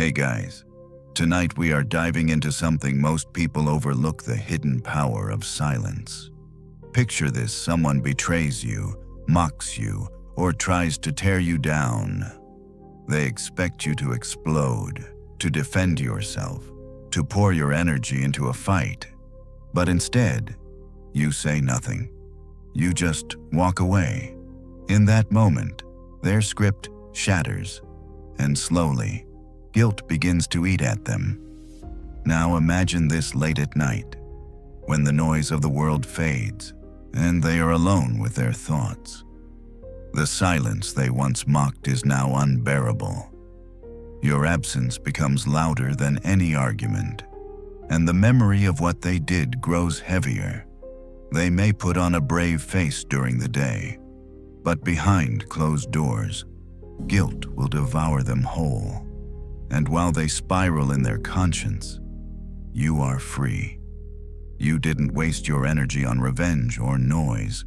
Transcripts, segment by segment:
Hey guys, tonight we are diving into something most people overlook: the hidden power of silence. Picture this: someone betrays you, mocks you, or tries to tear you down. They expect you to explode, to defend yourself, to pour your energy into a fight. But instead, you say nothing. You just walk away. In that moment, their script shatters, and slowly, guilt begins to eat at them. Now imagine this late at night, when the noise of the world fades, and they are alone with their thoughts. The silence they once mocked is now unbearable. Your absence becomes louder than any argument, and the memory of what they did grows heavier. They may put on a brave face during the day, but behind closed doors, guilt will devour them whole. And while they spiral in their conscience, you are free. You didn't waste your energy on revenge or noise.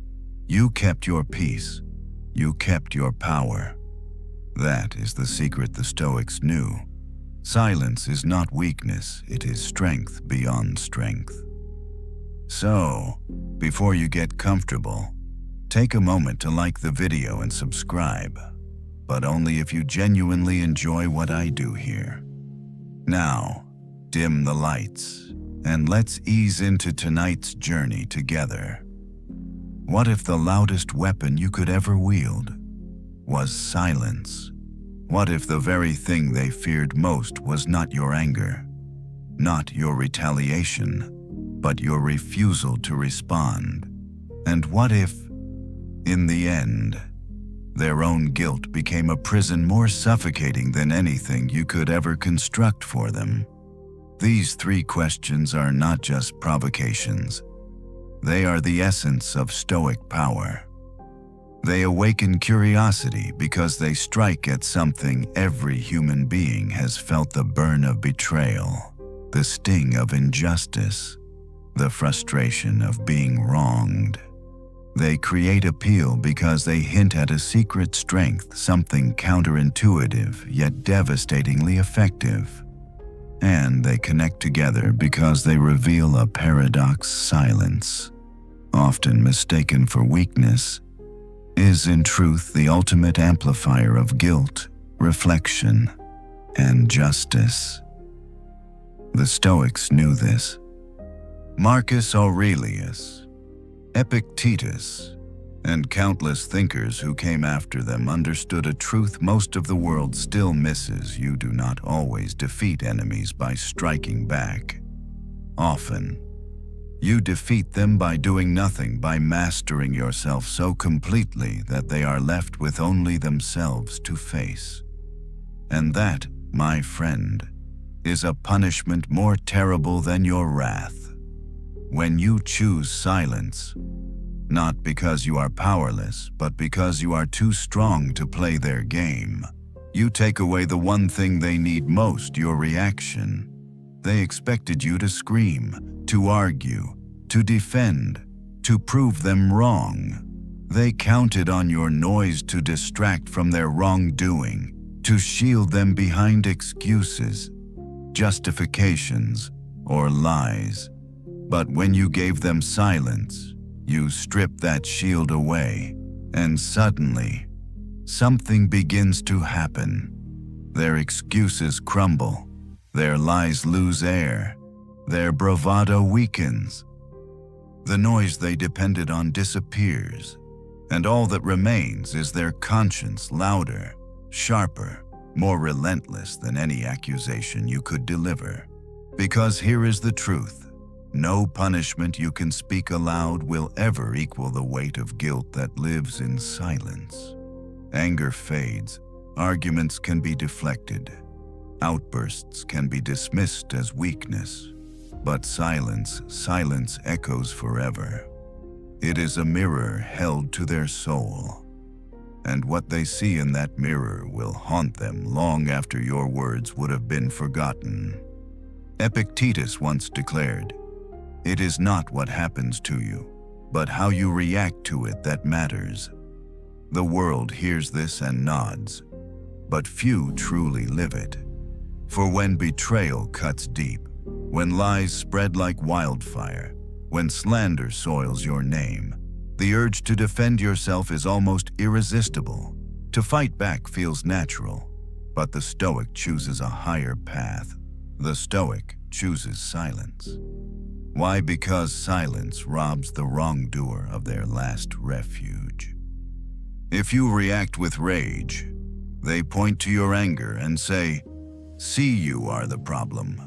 You kept your peace. You kept your power. That is the secret the Stoics knew. Silence is not weakness, it is strength beyond strength. So, before you get comfortable, take a moment to like the video and subscribe, but only if you genuinely enjoy what I do here. Now, dim the lights, and let's ease into tonight's journey together. What if the loudest weapon you could ever wield was silence? What if the very thing they feared most was not your anger, not your retaliation, but your refusal to respond? And what if, in the end, their own guilt became a prison more suffocating than anything you could ever construct for them? These three questions are not just provocations. They are the essence of Stoic power. They awaken curiosity because they strike at something every human being has felt: the burn of betrayal, the sting of injustice, the frustration of being wronged. They create appeal because they hint at a secret strength, something counterintuitive yet devastatingly effective. And they connect together because they reveal a paradox: silence, often mistaken for weakness, is in truth the ultimate amplifier of guilt, reflection, and justice. The Stoics knew this. Marcus Aurelius, Epictetus, and countless thinkers who came after them understood a truth most of the world still misses: you do not always defeat enemies by striking back. Often, you defeat them by doing nothing, by mastering yourself so completely that they are left with only themselves to face. And that, my friend, is a punishment more terrible than your wrath. When you choose silence, not because you are powerless, but because you are too strong to play their game, you take away the one thing they need most: your reaction. They expected you to scream, to argue, to defend, to prove them wrong. They counted on your noise to distract from their wrongdoing, to shield them behind excuses, justifications, or lies. But when you gave them silence, you stripped that shield away, and suddenly, something begins to happen. Their excuses crumble, their lies lose air, their bravado weakens. The noise they depended on disappears, and all that remains is their conscience, louder, sharper, more relentless than any accusation you could deliver. Because here is the truth: no punishment you can speak aloud will ever equal the weight of guilt that lives in silence. Anger fades, arguments can be deflected, outbursts can be dismissed as weakness, but silence echoes forever. It is a mirror held to their soul, and what they see in that mirror will haunt them long after your words would have been forgotten. Epictetus once declared, "It is not what happens to you, but how you react to it that matters." The world hears this and nods, but few truly live it. For when betrayal cuts deep, when lies spread like wildfire, when slander soils your name, the urge to defend yourself is almost irresistible. To fight back feels natural, but the Stoic chooses a higher path. The Stoic chooses silence. Why? Because silence robs the wrongdoer of their last refuge. If you react with rage, they point to your anger and say, "See, you are the problem."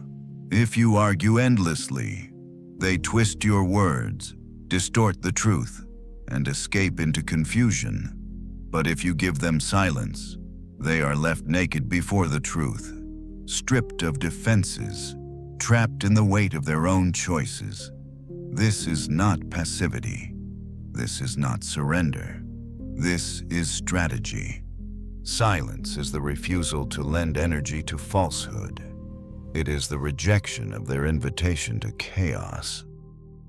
If you argue endlessly, they twist your words, distort the truth, and escape into confusion. But if you give them silence, they are left naked before the truth, stripped of defenses, trapped in the weight of their own choices. This is not passivity. This is not surrender. This is strategy. Silence is the refusal to lend energy to falsehood. It is the rejection of their invitation to chaos.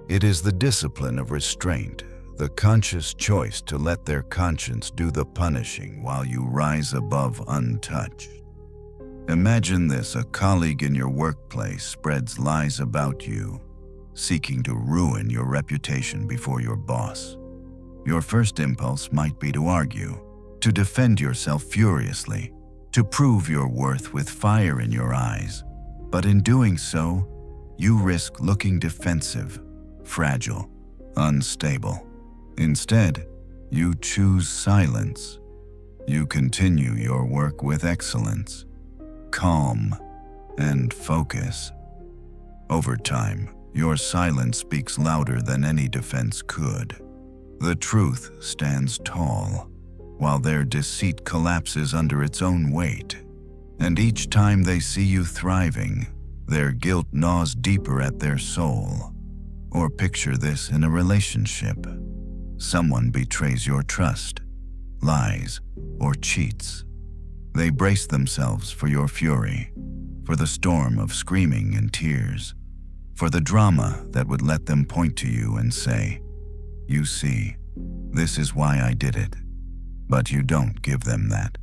It is the discipline of restraint, the conscious choice to let their conscience do the punishing while you rise above untouched. Imagine this: a colleague in your workplace spreads lies about you, seeking to ruin your reputation before your boss. Your first impulse might be to argue, to defend yourself furiously, to prove your worth with fire in your eyes. But in doing so, you risk looking defensive, fragile, unstable. Instead, you choose silence. You continue your work with excellence, calm, and focus. Over time, your silence speaks louder than any defense could. The truth stands tall, while their deceit collapses under its own weight. And each time they see you thriving, their guilt gnaws deeper at their soul. Or picture this in a relationship. Someone betrays your trust, lies, or cheats. They brace themselves for your fury, for the storm of screaming and tears, for the drama that would let them point to you and say, "You see, this is why I did it." But you don't give them that.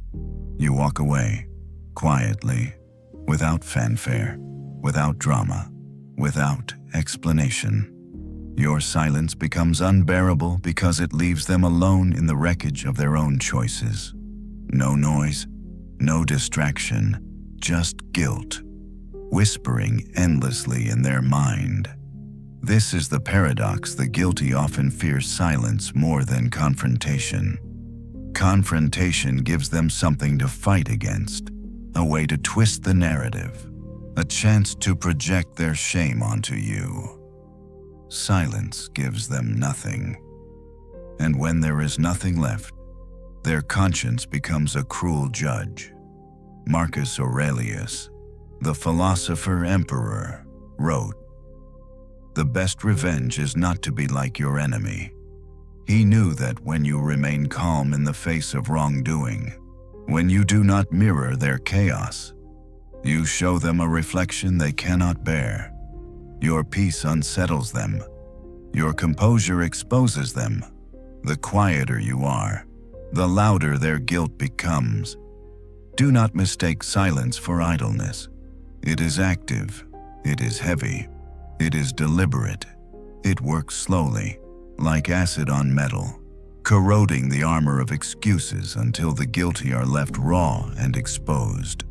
You walk away, quietly, without fanfare, without drama, without explanation. Your silence becomes unbearable because it leaves them alone in the wreckage of their own choices. No noise, no distraction, just guilt, whispering endlessly in their mind. This is the paradox: the guilty often fear silence more than confrontation. Confrontation gives them something to fight against, a way to twist the narrative, a chance to project their shame onto you. Silence gives them nothing. And when there is nothing left, their conscience becomes a cruel judge. Marcus Aurelius, the philosopher-emperor, wrote, "The best revenge is not to be like your enemy." He knew that when you remain calm in the face of wrongdoing, when you do not mirror their chaos, you show them a reflection they cannot bear. Your peace unsettles them. Your composure exposes them. The quieter you are, the louder their guilt becomes. Do not mistake silence for idleness. It is active. It is heavy. It is deliberate. It works slowly, like acid on metal, corroding the armor of excuses until the guilty are left raw and exposed.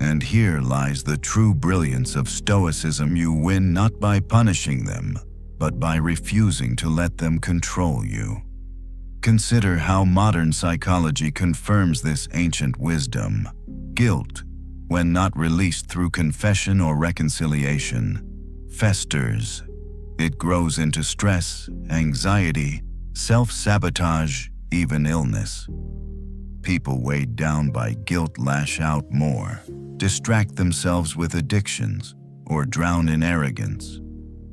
And here lies the true brilliance of Stoicism: you win not by punishing them, but by refusing to let them control you. Consider how modern psychology confirms this ancient wisdom. Guilt, when not released through confession or reconciliation, festers. It grows into stress, anxiety, self-sabotage, even illness. People weighed down by guilt lash out more, distract themselves with addictions, or drown in arrogance.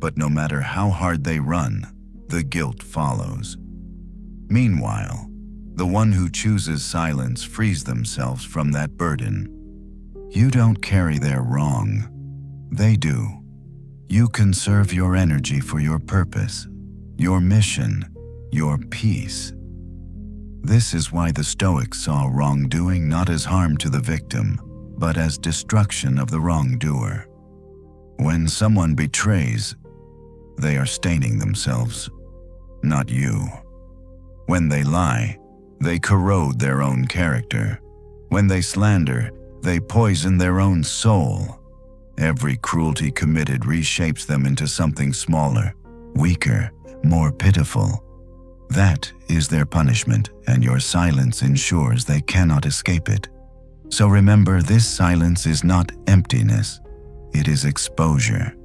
But no matter how hard they run, the guilt follows. Meanwhile, the one who chooses silence frees themselves from that burden. You don't carry their wrong. They do. You conserve your energy for your purpose, your mission, your peace. This is why the Stoics saw wrongdoing not as harm to the victim, but as destruction of the wrongdoer. When someone betrays, they are staining themselves, not you. When they lie, they corrode their own character. When they slander, they poison their own soul. Every cruelty committed reshapes them into something smaller, weaker, more pitiful. That is their punishment, and your silence ensures they cannot escape it. So remember, this silence is not emptiness. It is exposure.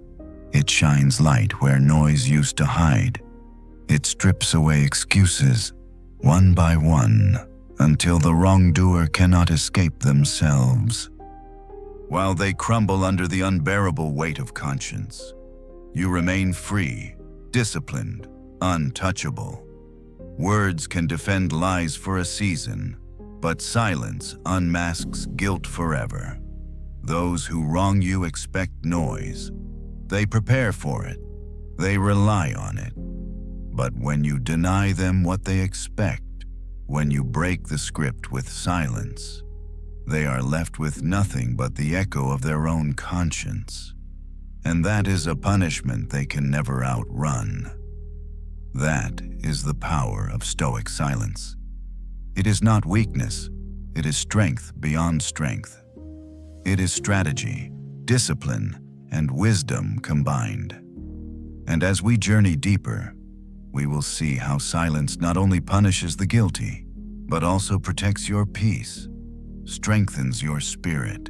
It shines light where noise used to hide. It strips away excuses, one by one, until the wrongdoer cannot escape themselves. While they crumble under the unbearable weight of conscience, you remain free, disciplined, untouchable. Words can defend lies for a season, but silence unmasks guilt forever. Those who wrong you expect noise. They prepare for it. They rely on it. But when you deny them what they expect, when you break the script with silence, they are left with nothing but the echo of their own conscience. And that is a punishment they can never outrun. That is the power of Stoic silence. It is not weakness, it is strength beyond strength. It is strategy, discipline, and wisdom combined. And as we journey deeper, we will see how silence not only punishes the guilty, but also protects your peace, strengthens your spirit,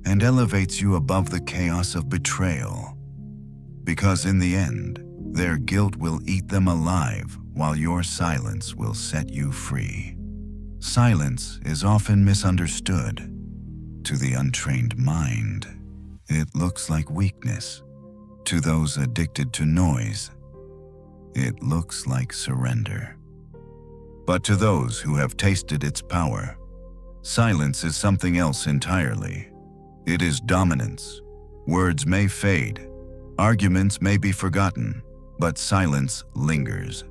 and elevates you above the chaos of betrayal. Because in the end, their guilt will eat them alive, while your silence will set you free. Silence is often misunderstood. To the untrained mind, it looks like weakness. To those addicted to noise, it looks like surrender. But to those who have tasted its power, silence is something else entirely. It is dominance. Words may fade, arguments may be forgotten, but silence lingers.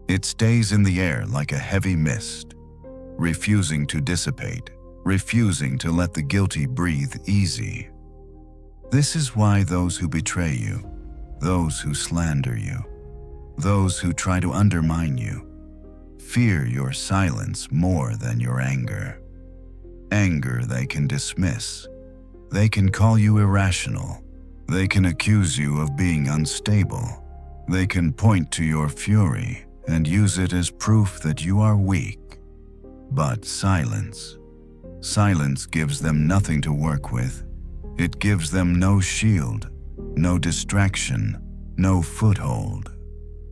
It stays in the air like a heavy mist, refusing to dissipate, refusing to let the guilty breathe easy. This is why those who betray you, those who slander you, those who try to undermine you, fear your silence more than your anger. Anger they can dismiss. They can call you irrational. They can accuse you of being unstable. They can point to your fury and use it as proof that you are weak. But silence gives them nothing to work with. It gives them no shield, no distraction, no foothold.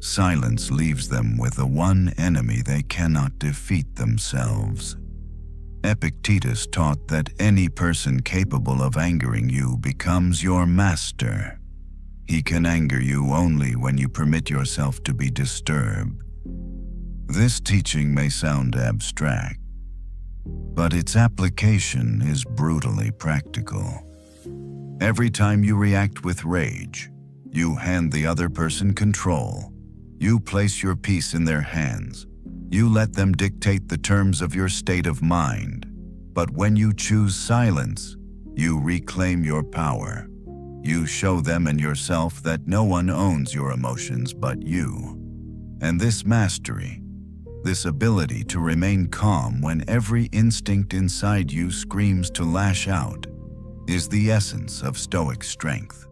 Silence leaves them with the one enemy they cannot defeat themselves. Epictetus taught that any person capable of angering you becomes your master. He can anger you only when you permit yourself to be disturbed. This teaching may sound abstract, but its application is brutally practical. Every time you react with rage, you hand the other person control. You place your peace in their hands. You let them dictate the terms of your state of mind. But when you choose silence, you reclaim your power. You show them and yourself that no one owns your emotions but you. And this mastery, this ability to remain calm when every instinct inside you screams to lash out, is the essence of Stoic strength.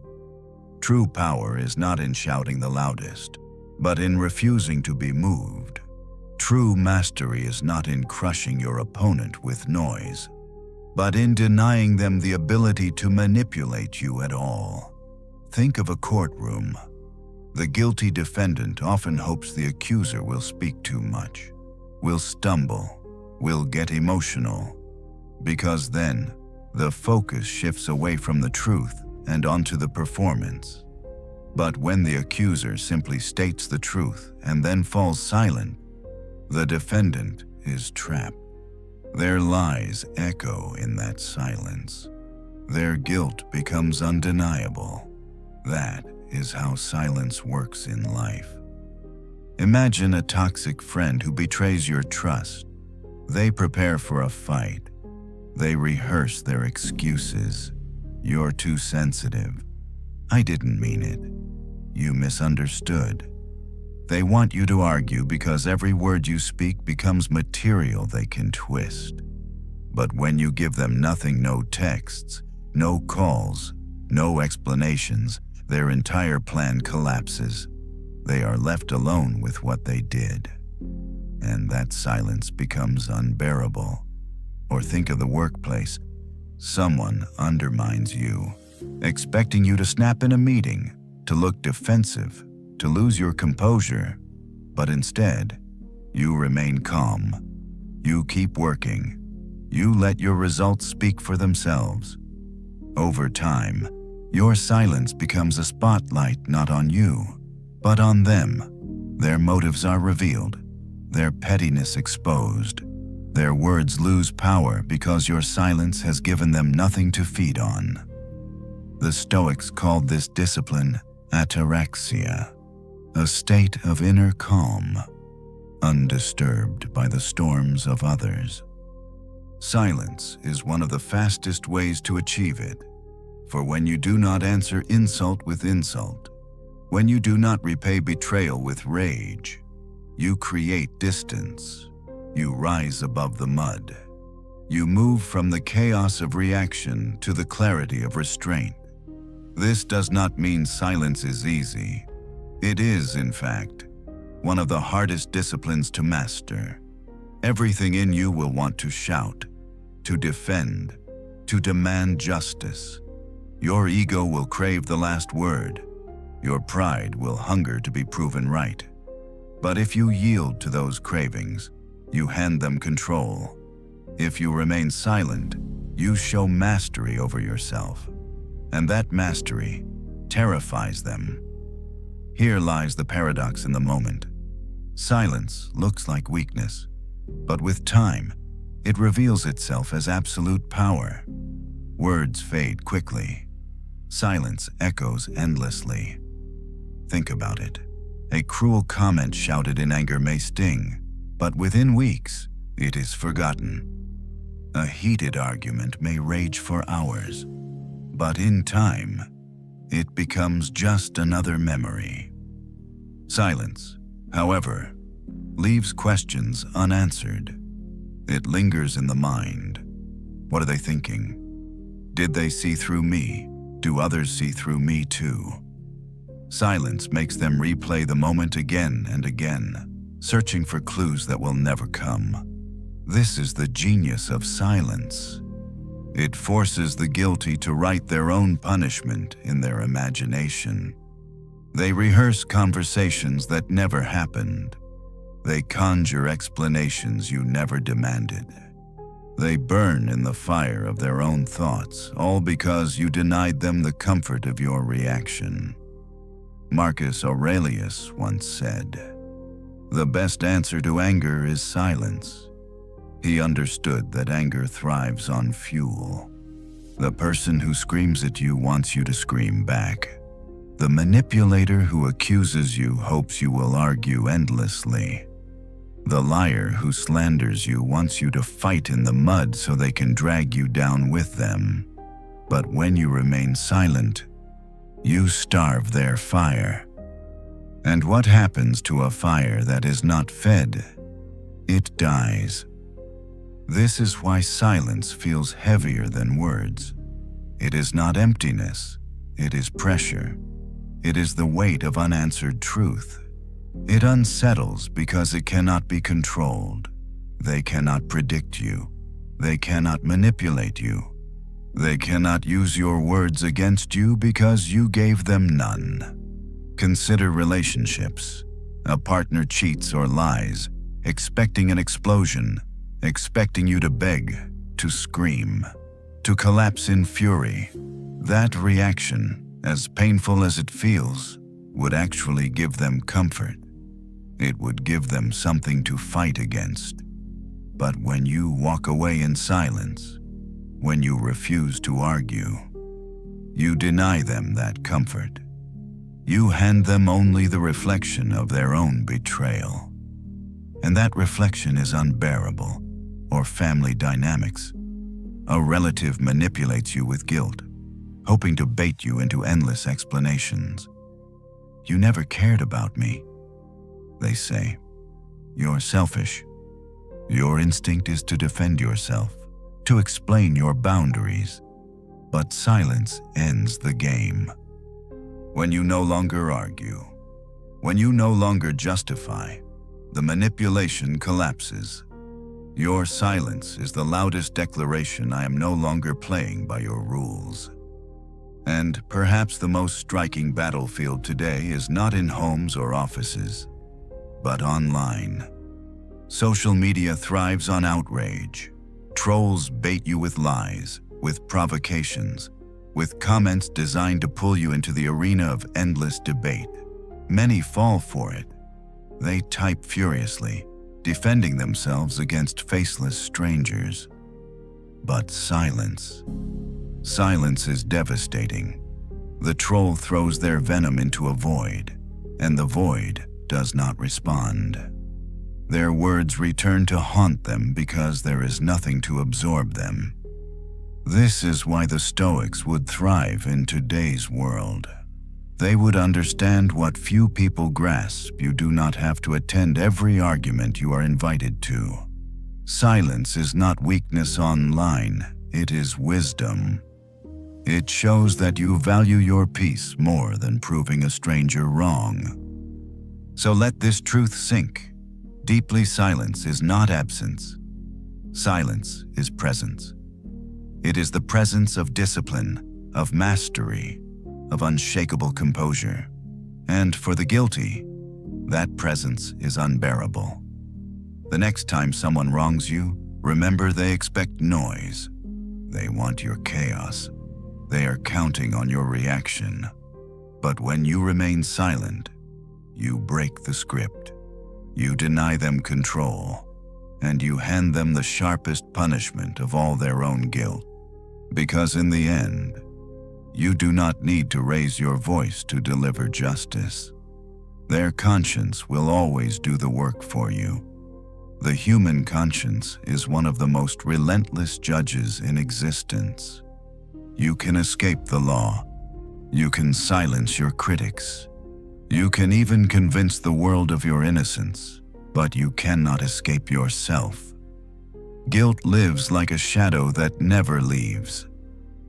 True power is not in shouting the loudest, but in refusing to be moved. True mastery is not in crushing your opponent with noise, but in denying them the ability to manipulate you at all. Think of a courtroom. The guilty defendant often hopes the accuser will speak too much, will stumble, will get emotional, because then the focus shifts away from the truth and onto the performance. But when the accuser simply states the truth and then falls silent, the defendant is trapped. Their lies echo in that silence. Their guilt becomes undeniable. That is how silence works in life. Imagine a toxic friend who betrays your trust. They prepare for a fight. They rehearse their excuses. You're too sensitive. I didn't mean it. You misunderstood. They want you to argue because every word you speak becomes material they can twist. But when you give them nothing, no texts, no calls, no explanations, their entire plan collapses. They are left alone with what they did. And that silence becomes unbearable. Or think of the workplace. Someone undermines you, expecting you to snap in a meeting, to look defensive, to lose your composure. But instead, you remain calm. You keep working. You let your results speak for themselves. Over time, your silence becomes a spotlight not on you, but on them. Their motives are revealed, their pettiness exposed. Their words lose power because your silence has given them nothing to feed on. The Stoics called this discipline ataraxia, a state of inner calm, undisturbed by the storms of others. Silence is one of the fastest ways to achieve it, for when you do not answer insult with insult, when you do not repay betrayal with rage, you create distance. You rise above the mud. You move from the chaos of reaction to the clarity of restraint. This does not mean silence is easy. It is, in fact, one of the hardest disciplines to master. Everything in you will want to shout, to defend, to demand justice. Your ego will crave the last word. Your pride will hunger to be proven right. But if you yield to those cravings, you hand them control. If you remain silent, you show mastery over yourself. And that mastery terrifies them. Here lies the paradox in the moment. Silence looks like weakness, but with time, it reveals itself as absolute power. Words fade quickly. Silence echoes endlessly. Think about it. A cruel comment shouted in anger may sting, but within weeks, it is forgotten. A heated argument may rage for hours, but in time, it becomes just another memory. Silence, however, leaves questions unanswered. It lingers in the mind. What are they thinking? Did they see through me? Do others see through me too? Silence makes them replay the moment again and again, searching for clues that will never come. This is the genius of silence. It forces the guilty to write their own punishment in their imagination. They rehearse conversations that never happened. They conjure explanations you never demanded. They burn in the fire of their own thoughts, all because you denied them the comfort of your reaction. Marcus Aurelius once said, "The best answer to anger is silence." He understood that anger thrives on fuel. The person who screams at you wants you to scream back. The manipulator who accuses you hopes you will argue endlessly. The liar who slanders you wants you to fight in the mud so they can drag you down with them. But when you remain silent, you starve their fire. And what happens to a fire that is not fed? It dies. This is why silence feels heavier than words. It is not emptiness, it is pressure. It is the weight of unanswered truth. It unsettles because it cannot be controlled. They cannot predict you. They cannot manipulate you. They cannot use your words against you because you gave them none. Consider relationships. A partner cheats or lies, expecting an explosion, expecting you to beg, to scream, to collapse in fury. That reaction, as painful as it feels, would actually give them comfort. It would give them something to fight against. But when you walk away in silence, when you refuse to argue, you deny them that comfort. You hand them only the reflection of their own betrayal. And that reflection is unbearable, or family dynamics. A relative manipulates you with guilt, hoping to bait you into endless explanations. "You never cared about me," they say. "You're selfish." Your instinct is to defend yourself, to explain your boundaries. But silence ends the game. When you no longer argue, when you no longer justify, the manipulation collapses. Your silence is the loudest declaration I am no longer playing by your rules. And perhaps the most striking battlefield today is not in homes or offices, but online. Social media thrives on outrage. Trolls bait you with lies, with provocations, with comments designed to pull you into the arena of endless debate. Many fall for it. They type furiously, defending themselves against faceless strangers. But silence. Silence is devastating. The troll throws their venom into a void, and the void does not respond. Their words return to haunt them because there is nothing to absorb them. This is why the Stoics would thrive in today's world. They would understand what few people grasp. You do not have to attend every argument you are invited to. Silence is not weakness online, it is wisdom. It shows that you value your peace more than proving a stranger wrong. So let this truth sink. Deeply, silence is not absence. Silence is presence. It is the presence of discipline, of mastery, of unshakable composure. And for the guilty, that presence is unbearable. The next time someone wrongs you, remember they expect noise. They want your chaos. They are counting on your reaction. But when you remain silent, you break the script. You deny them control, and you hand them the sharpest punishment of all their own guilt. Because in the end, you do not need to raise your voice to deliver justice. Their conscience will always do the work for you. The human conscience is one of the most relentless judges in existence. You can escape the law. You can silence your critics. You can even convince the world of your innocence, but you cannot escape yourself. Guilt lives like a shadow that never leaves.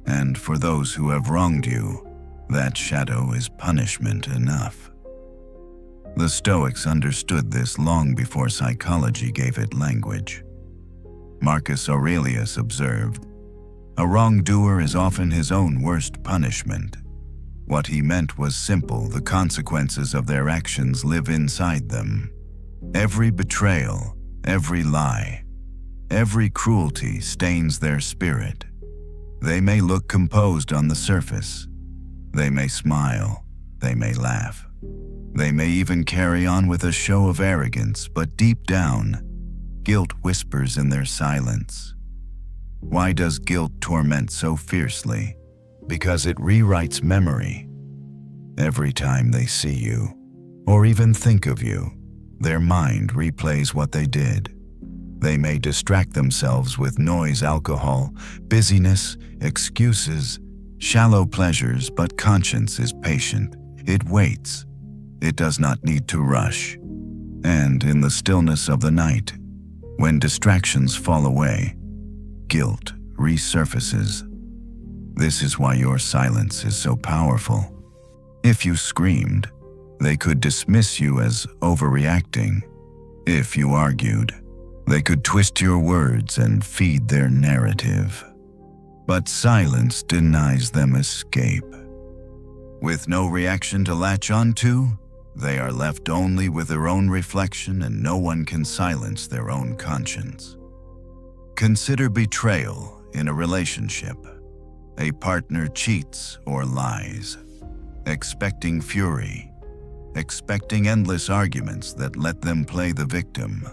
And for those who have wronged you, that shadow is punishment enough. The Stoics understood this long before psychology gave it language. Marcus Aurelius observed, "A wrongdoer is often his own worst punishment." What he meant was simple: the consequences of their actions live inside them. Every betrayal, every lie, every cruelty stains their spirit. They may look composed on the surface. They may smile. They may laugh. They may even carry on with a show of arrogance, but deep down, guilt whispers in their silence. Why does guilt torment so fiercely? Because it rewrites memory. Every time they see you, or even think of you, their mind replays what they did. They may distract themselves with noise, alcohol, busyness, excuses, shallow pleasures, but conscience is patient. It waits. It does not need to rush. And in the stillness of the night, when distractions fall away, guilt resurfaces. This is why your silence is so powerful. If you screamed, they could dismiss you as overreacting. If you argued, they could twist your words and feed their narrative. But silence denies them escape. With no reaction to latch onto, they are left only with their own reflection, and no one can silence their own conscience. Consider betrayal in a relationship. A partner cheats or lies, expecting fury, expecting endless arguments that let them play the victim.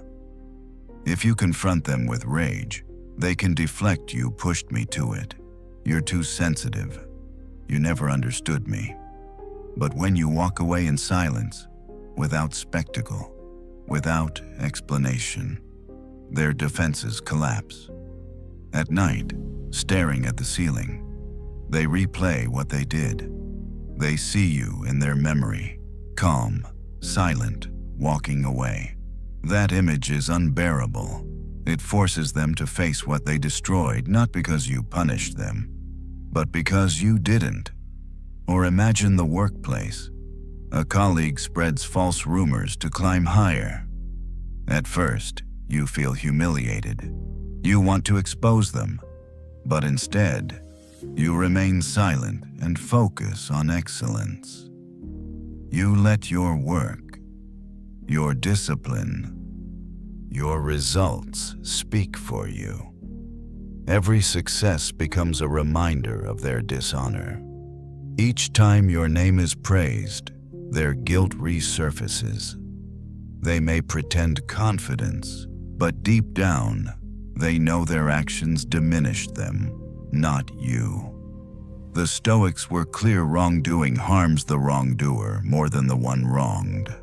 If you confront them with rage, they can deflect. "You pushed me to it. You're too sensitive. You never understood me." But when you walk away in silence, without spectacle, without explanation, their defenses collapse. At night, staring at the ceiling. They replay what they did. They see you in their memory, calm, silent, walking away. That image is unbearable. It forces them to face what they destroyed, not because you punished them, but because you didn't. Or imagine the workplace. A colleague spreads false rumors to climb higher. At first, you feel humiliated. You want to expose them, but instead, you remain silent and focus on excellence. You let your work, your discipline, your results speak for you. Every success becomes a reminder of their dishonor. Each time your name is praised, their guilt resurfaces. They may pretend confidence, but deep down, they know their actions diminished them, not you. The Stoics were clear: wrongdoing harms the wrongdoer more than the one wronged.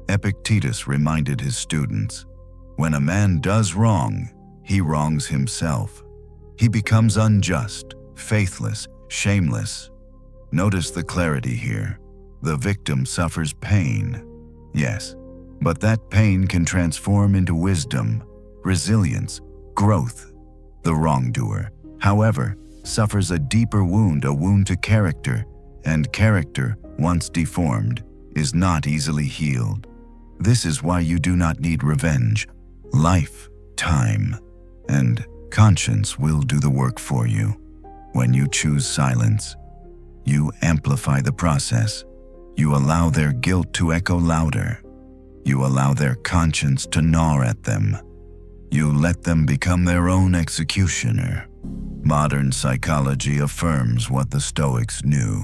Epictetus reminded his students, when a man does wrong, he wrongs himself. He becomes unjust, faithless, shameless. Notice the clarity here. The victim suffers pain, yes, but that pain can transform into wisdom, resilience, growth. The wrongdoer, however, suffers a deeper wound, a wound to character, and character, once deformed, is not easily healed. This is why you do not need revenge. Life, time, and conscience will do the work for you. When you choose silence, you amplify the process. You allow their guilt to echo louder. You allow their conscience to gnaw at them. You let them become their own executioner. Modern psychology affirms what the Stoics knew.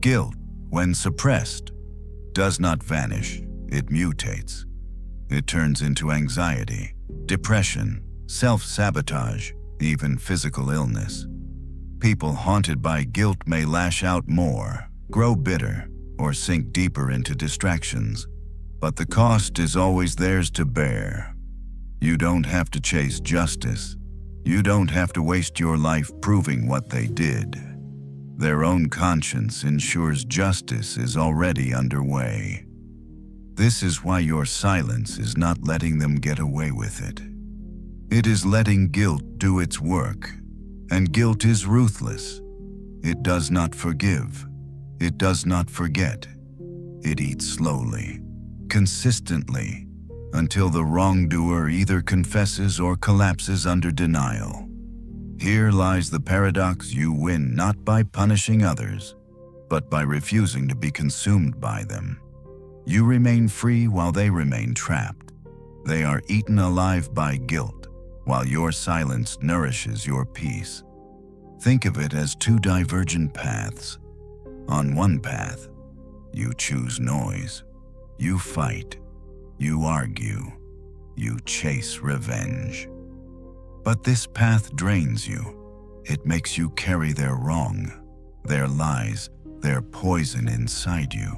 Guilt, when suppressed, does not vanish, it mutates. It turns into anxiety, depression, self-sabotage, even physical illness. People haunted by guilt may lash out more, grow bitter, or sink deeper into distractions. But the cost is always theirs to bear. You don't have to chase justice. You don't have to waste your life proving what they did. Their own conscience ensures justice is already underway. This is why your silence is not letting them get away with it. It is letting guilt do its work. And guilt is ruthless. It does not forgive. It does not forget. It eats slowly, consistently, until the wrongdoer either confesses or collapses under denial. Here lies the paradox: you win not by punishing others, but by refusing to be consumed by them. You remain free while they remain trapped. They are eaten alive by guilt, while your silence nourishes your peace. Think of it as two divergent paths. On one path, you choose noise. You fight. You argue. You chase revenge. But this path drains you. It makes you carry their wrong, their lies, their poison inside you.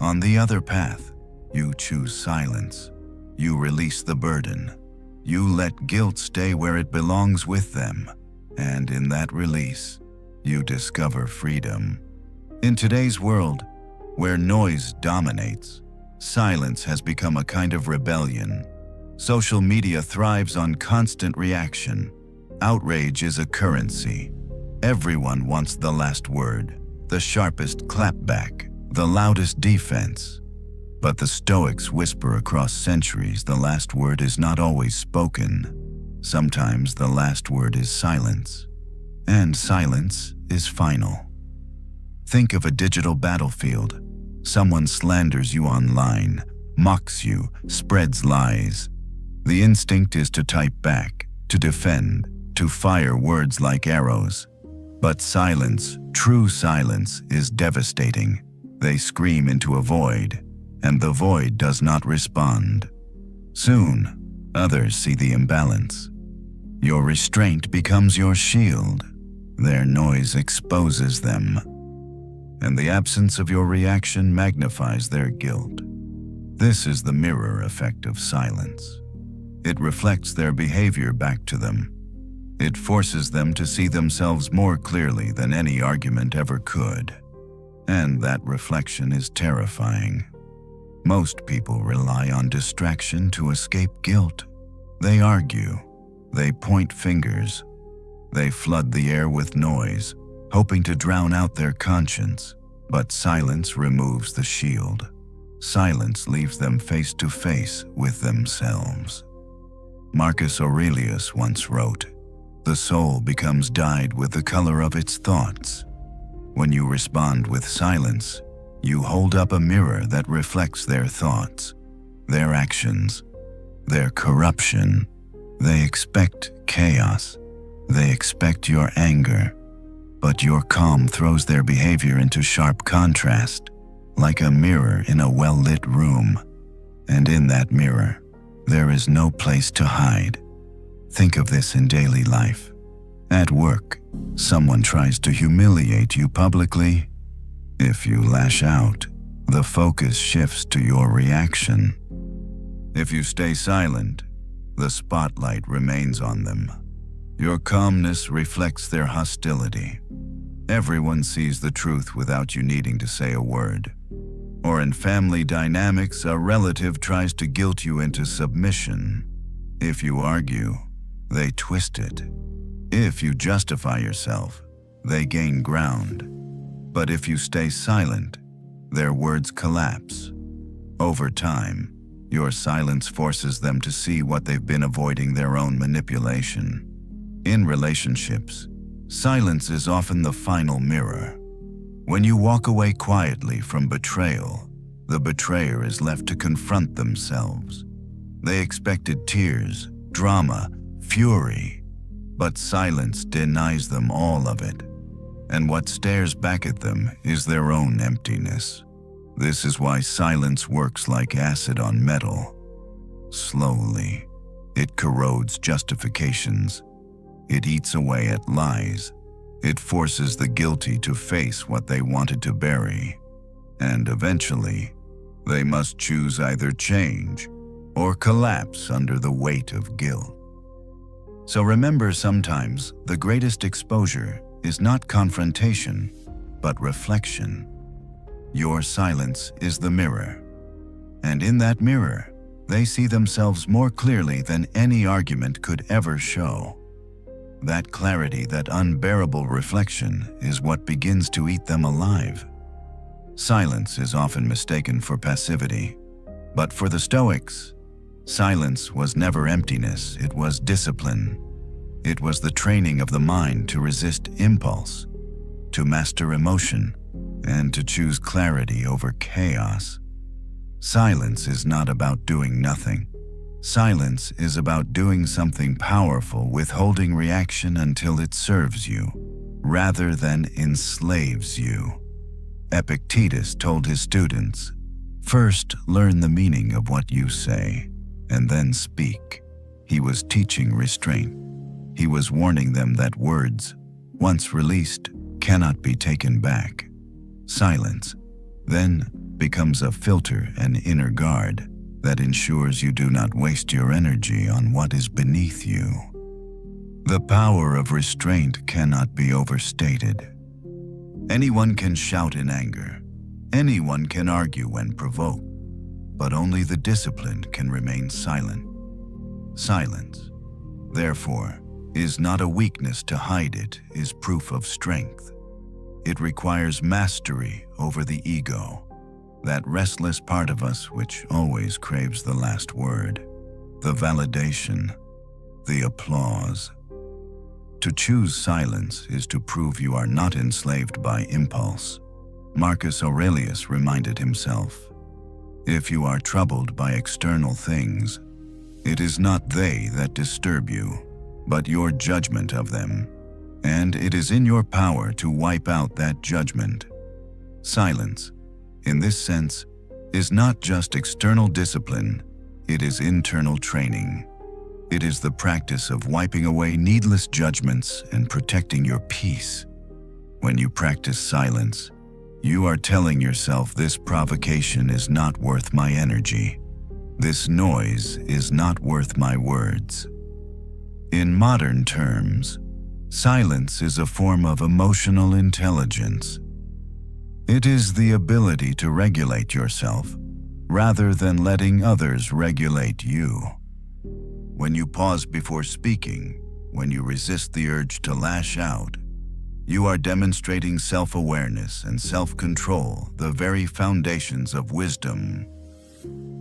On the other path, you choose silence. You release the burden. You let guilt stay where it belongs with them. And in that release, you discover freedom. In today's world, where noise dominates, silence has become a kind of rebellion. Social media thrives on constant reaction. Outrage is a currency. Everyone wants the last word, the sharpest clapback, the loudest defense. But the Stoics whisper across centuries the last word is not always spoken. Sometimes the last word is silence. And silence is final. Think of a digital battlefield. Someone slanders you online, mocks you, spreads lies. The instinct is to type back, to defend, to fire words like arrows. But silence, true silence, is devastating. They scream into a void, and the void does not respond. Soon, others see the imbalance. Your restraint becomes your shield. Their noise exposes them, and the absence of your reaction magnifies their guilt. This is the mirror effect of silence. It reflects their behavior back to them. It forces them to see themselves more clearly than any argument ever could. And that reflection is terrifying. Most people rely on distraction to escape guilt. They argue. They point fingers. They flood the air with noise, hoping to drown out their conscience. But silence removes the shield. Silence leaves them face to face with themselves. Marcus Aurelius once wrote, "The soul becomes dyed with the color of its thoughts." When you respond with silence, you hold up a mirror that reflects their thoughts, their actions, their corruption. They expect chaos. They expect your anger. But your calm throws their behavior into sharp contrast, like a mirror in a well-lit room. And in that mirror, there is no place to hide. Think of this in daily life. At work, someone tries to humiliate you publicly. If you lash out, the focus shifts to your reaction. If you stay silent, the spotlight remains on them. Your calmness reflects their hostility. Everyone sees the truth without you needing to say a word. Or in family dynamics, a relative tries to guilt you into submission. If you argue, they twist it. If you justify yourself, they gain ground. But if you stay silent, their words collapse. Over time, your silence forces them to see what they've been avoiding: their own manipulation. In relationships, silence is often the final mirror. When you walk away quietly from betrayal, the betrayer is left to confront themselves. They expected tears, drama, fury, but silence denies them all of it. And what stares back at them is their own emptiness. This is why silence works like acid on metal. Slowly, it corrodes justifications. It eats away at lies. It forces the guilty to face what they wanted to bury. And eventually, they must choose either change or collapse under the weight of guilt. So remember, sometimes the greatest exposure is not confrontation, but reflection. Your silence is the mirror. And in that mirror, they see themselves more clearly than any argument could ever show. That clarity, that unbearable reflection, is what begins to eat them alive. Silence is often mistaken for passivity. But for the Stoics, silence was never emptiness, it was discipline. It was the training of the mind to resist impulse, to master emotion, and to choose clarity over chaos. Silence is not about doing nothing. Silence is about doing something powerful, withholding reaction until it serves you, rather than enslaves you. Epictetus told his students, "First, learn the meaning of what you say, and then speak." He was teaching restraint. He was warning them that words, once released, cannot be taken back. Silence, then, becomes a filter, an inner guard, that ensures you do not waste your energy on what is beneath you. The power of restraint cannot be overstated. Anyone can shout in anger. Anyone can argue when provoked. But only the disciplined can remain silent. Silence, therefore, is not a weakness. To hide it is proof of strength. It requires mastery over the ego, that restless part of us which always craves the last word, the validation, the applause. To choose silence is to prove you are not enslaved by impulse. Marcus Aurelius reminded himself, "If you are troubled by external things, it is not they that disturb you, but your judgment of them, and it is in your power to wipe out that judgment." Silence, in this sense, is not just external discipline, it is internal training. It is the practice of wiping away needless judgments and protecting your peace. When you practice silence, you are telling yourself, this provocation is not worth my energy. This noise is not worth my words. In modern terms, Silence is a form of emotional intelligence. It is the ability to regulate yourself rather than letting others regulate you. When you pause before speaking, when you resist the urge to lash out, you are demonstrating self-awareness and self-control, the very foundations of wisdom.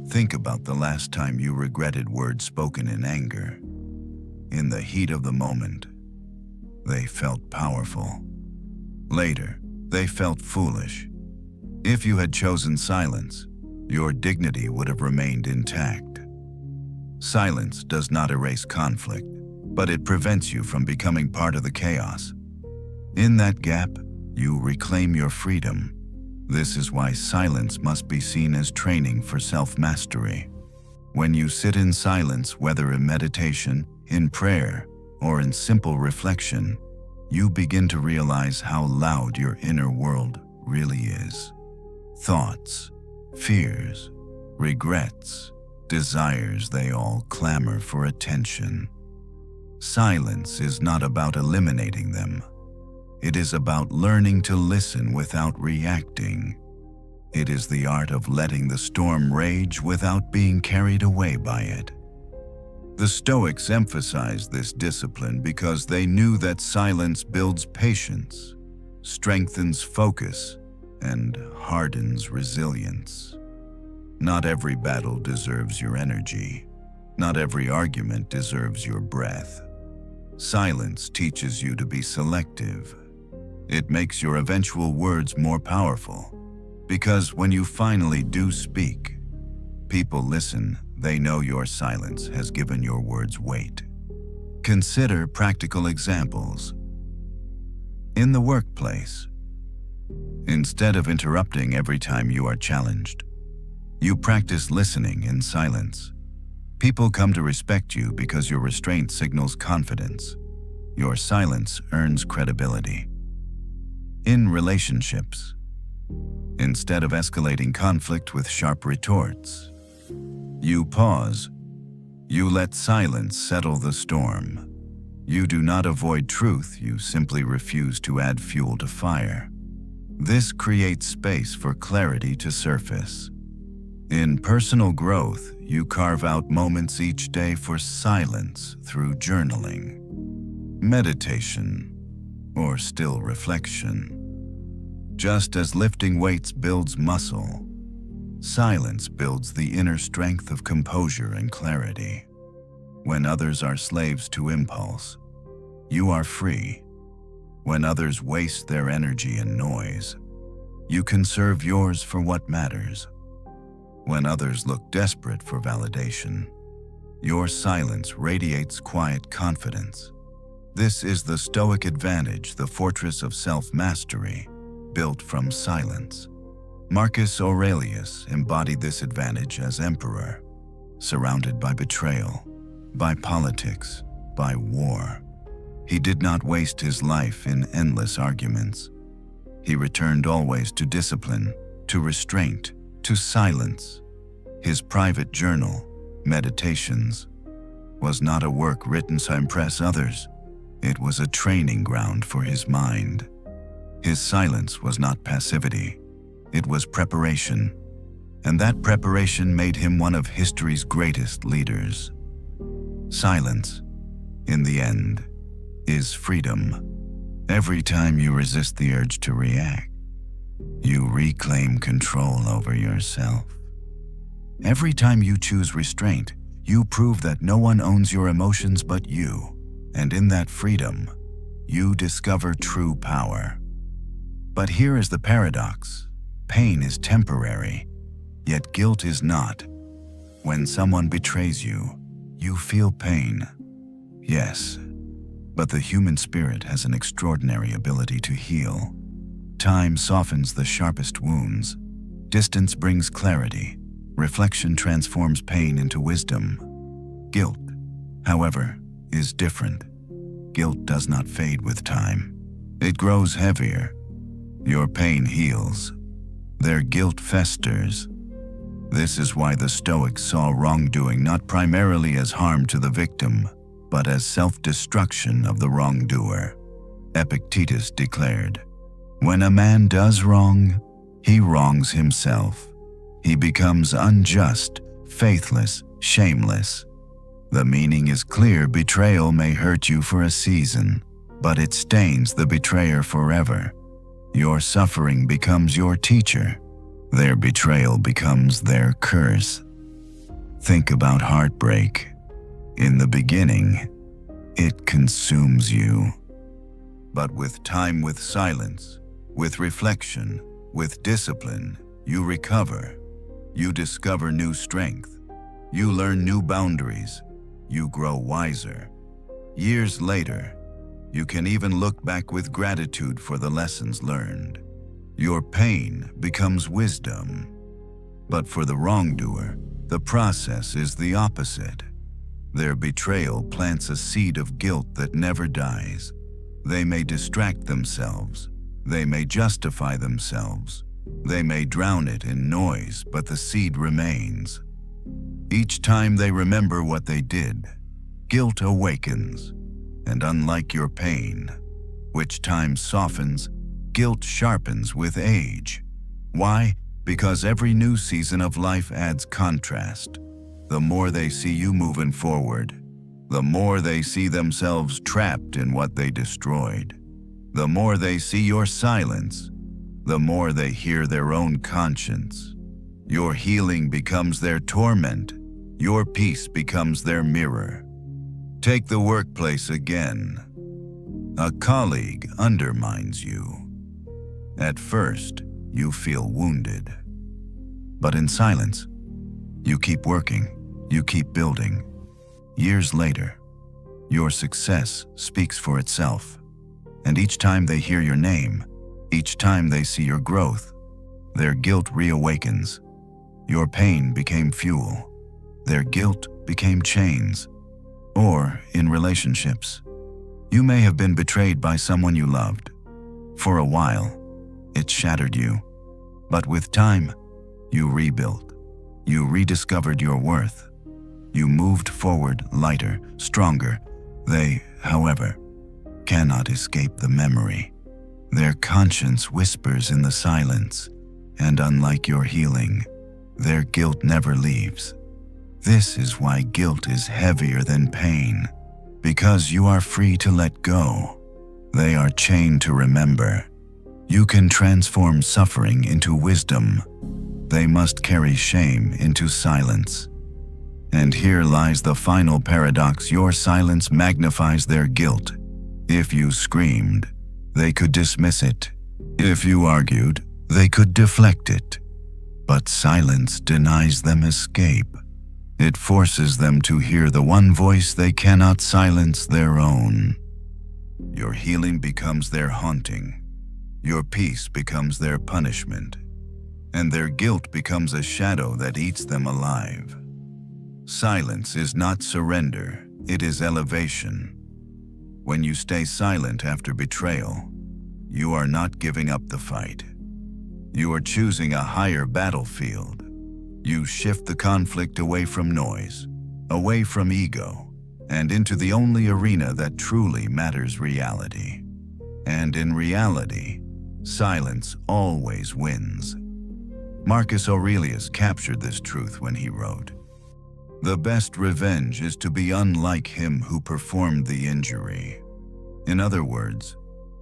Think about the last time you regretted words spoken in anger. In the heat of the moment, they felt powerful. Later, they felt foolish. If you had chosen silence, your dignity would have remained intact. Silence does not erase conflict, but it prevents you from becoming part of the chaos. In that gap, you reclaim your freedom. This is why silence must be seen as training for self-mastery. When you sit in silence, whether in meditation, in prayer, or in simple reflection, you begin to realize how loud your inner world really is. Thoughts, fears, regrets, desires, they all clamor for attention. Silence is not about eliminating them. It is about learning to listen without reacting. It is the art of letting the storm rage without being carried away by it. The Stoics emphasized this discipline because they knew that silence builds patience, strengthens focus, and hardens resilience. Not every battle deserves your energy. Not every argument deserves your breath. Silence teaches you to be selective. It makes your eventual words more powerful, because when you finally do speak, people listen. They know your silence has given your words weight. Consider practical examples. In the workplace, instead of interrupting every time you are challenged, you practice listening in silence. People come to respect you because your restraint signals confidence. Your silence earns credibility. In relationships, instead of escalating conflict with sharp retorts, you pause. You let silence settle the storm. You do not avoid truth, you simply refuse to add fuel to fire. This creates space for clarity to surface. In personal growth, you carve out moments each day for silence through journaling, meditation, or still reflection. Just as lifting weights builds muscle, silence builds the inner strength of composure and clarity. When others are slaves to impulse, you are free. When others waste their energy in noise, you conserve yours for what matters. When others look desperate for validation, your silence radiates quiet confidence. This is the Stoic advantage, the fortress of self-mastery, built from silence. Marcus Aurelius embodied this advantage as emperor, surrounded by betrayal, by politics, by war. He did not waste his life in endless arguments. He returned always to discipline, to restraint, to silence. His private journal, Meditations, was not a work written to impress others. It was a training ground for his mind. His silence was not passivity. It was preparation, and that preparation made him one of history's greatest leaders. Silence, in the end, is freedom. Every time you resist the urge to react, you reclaim control over yourself. Every time you choose restraint, you prove that no one owns your emotions but you, and in that freedom, you discover true power. But here is the paradox. Pain is temporary, yet guilt is not. When someone betrays you, you feel pain. Yes, but the human spirit has an extraordinary ability to heal. Time softens the sharpest wounds. Distance brings clarity. Reflection transforms pain into wisdom. Guilt, however, is different. Guilt does not fade with time. It grows heavier. Your pain heals. Their guilt festers. This is why the Stoics saw wrongdoing not primarily as harm to the victim, but as self-destruction of the wrongdoer. Epictetus declared, "When a man does wrong, he wrongs himself. He becomes unjust, faithless, shameless." The meaning is clear. Betrayal may hurt you for a season, but it stains the betrayer forever. Your suffering becomes your teacher. Their betrayal becomes their curse. Think about heartbreak. In the beginning, it consumes you. But with time, with silence, with reflection, with discipline, you recover. You discover new strength. You learn new boundaries. You grow wiser. Years later, you can even look back with gratitude for the lessons learned. Your pain becomes wisdom. But for the wrongdoer, the process is the opposite. Their betrayal plants a seed of guilt that never dies. They may distract themselves. They may justify themselves. They may drown it in noise, but the seed remains. Each time they remember what they did, guilt awakens. And unlike your pain, which time softens, guilt sharpens with age. Why? Because every new season of life adds contrast. The more they see you moving forward, the more they see themselves trapped in what they destroyed. The more they see your silence, the more they hear their own conscience. Your healing becomes their torment. Your peace becomes their mirror. Take the workplace again. A colleague undermines you. At first, you feel wounded. But in silence, you keep working, you keep building. Years later, your success speaks for itself. And each time they hear your name, each time they see your growth, their guilt reawakens. Your pain became fuel. Their guilt became chains. Or in relationships, you may have been betrayed by someone you loved. For a while, it shattered you. But with time, you rebuilt. You rediscovered your worth. You moved forward lighter, stronger. They, however, cannot escape the memory. Their conscience whispers in the silence, and unlike your healing, their guilt never leaves. This is why guilt is heavier than pain, because you are free to let go. They are chained to remember. You can transform suffering into wisdom. They must carry shame into silence. And here lies the final paradox. Your silence magnifies their guilt. If you screamed, they could dismiss it. If you argued, they could deflect it. But silence denies them escape. It forces them to hear the one voice they cannot silence, their own. Your healing becomes their haunting. Your peace becomes their punishment. And their guilt becomes a shadow that eats them alive. Silence is not surrender, it is elevation. When you stay silent after betrayal, you are not giving up the fight. You are choosing a higher battlefield. You shift the conflict away from noise, away from ego, and into the only arena that truly matters: reality. And in reality, silence always wins. Marcus Aurelius captured this truth when he wrote, "The best revenge is to be unlike him who performed the injury." In other words,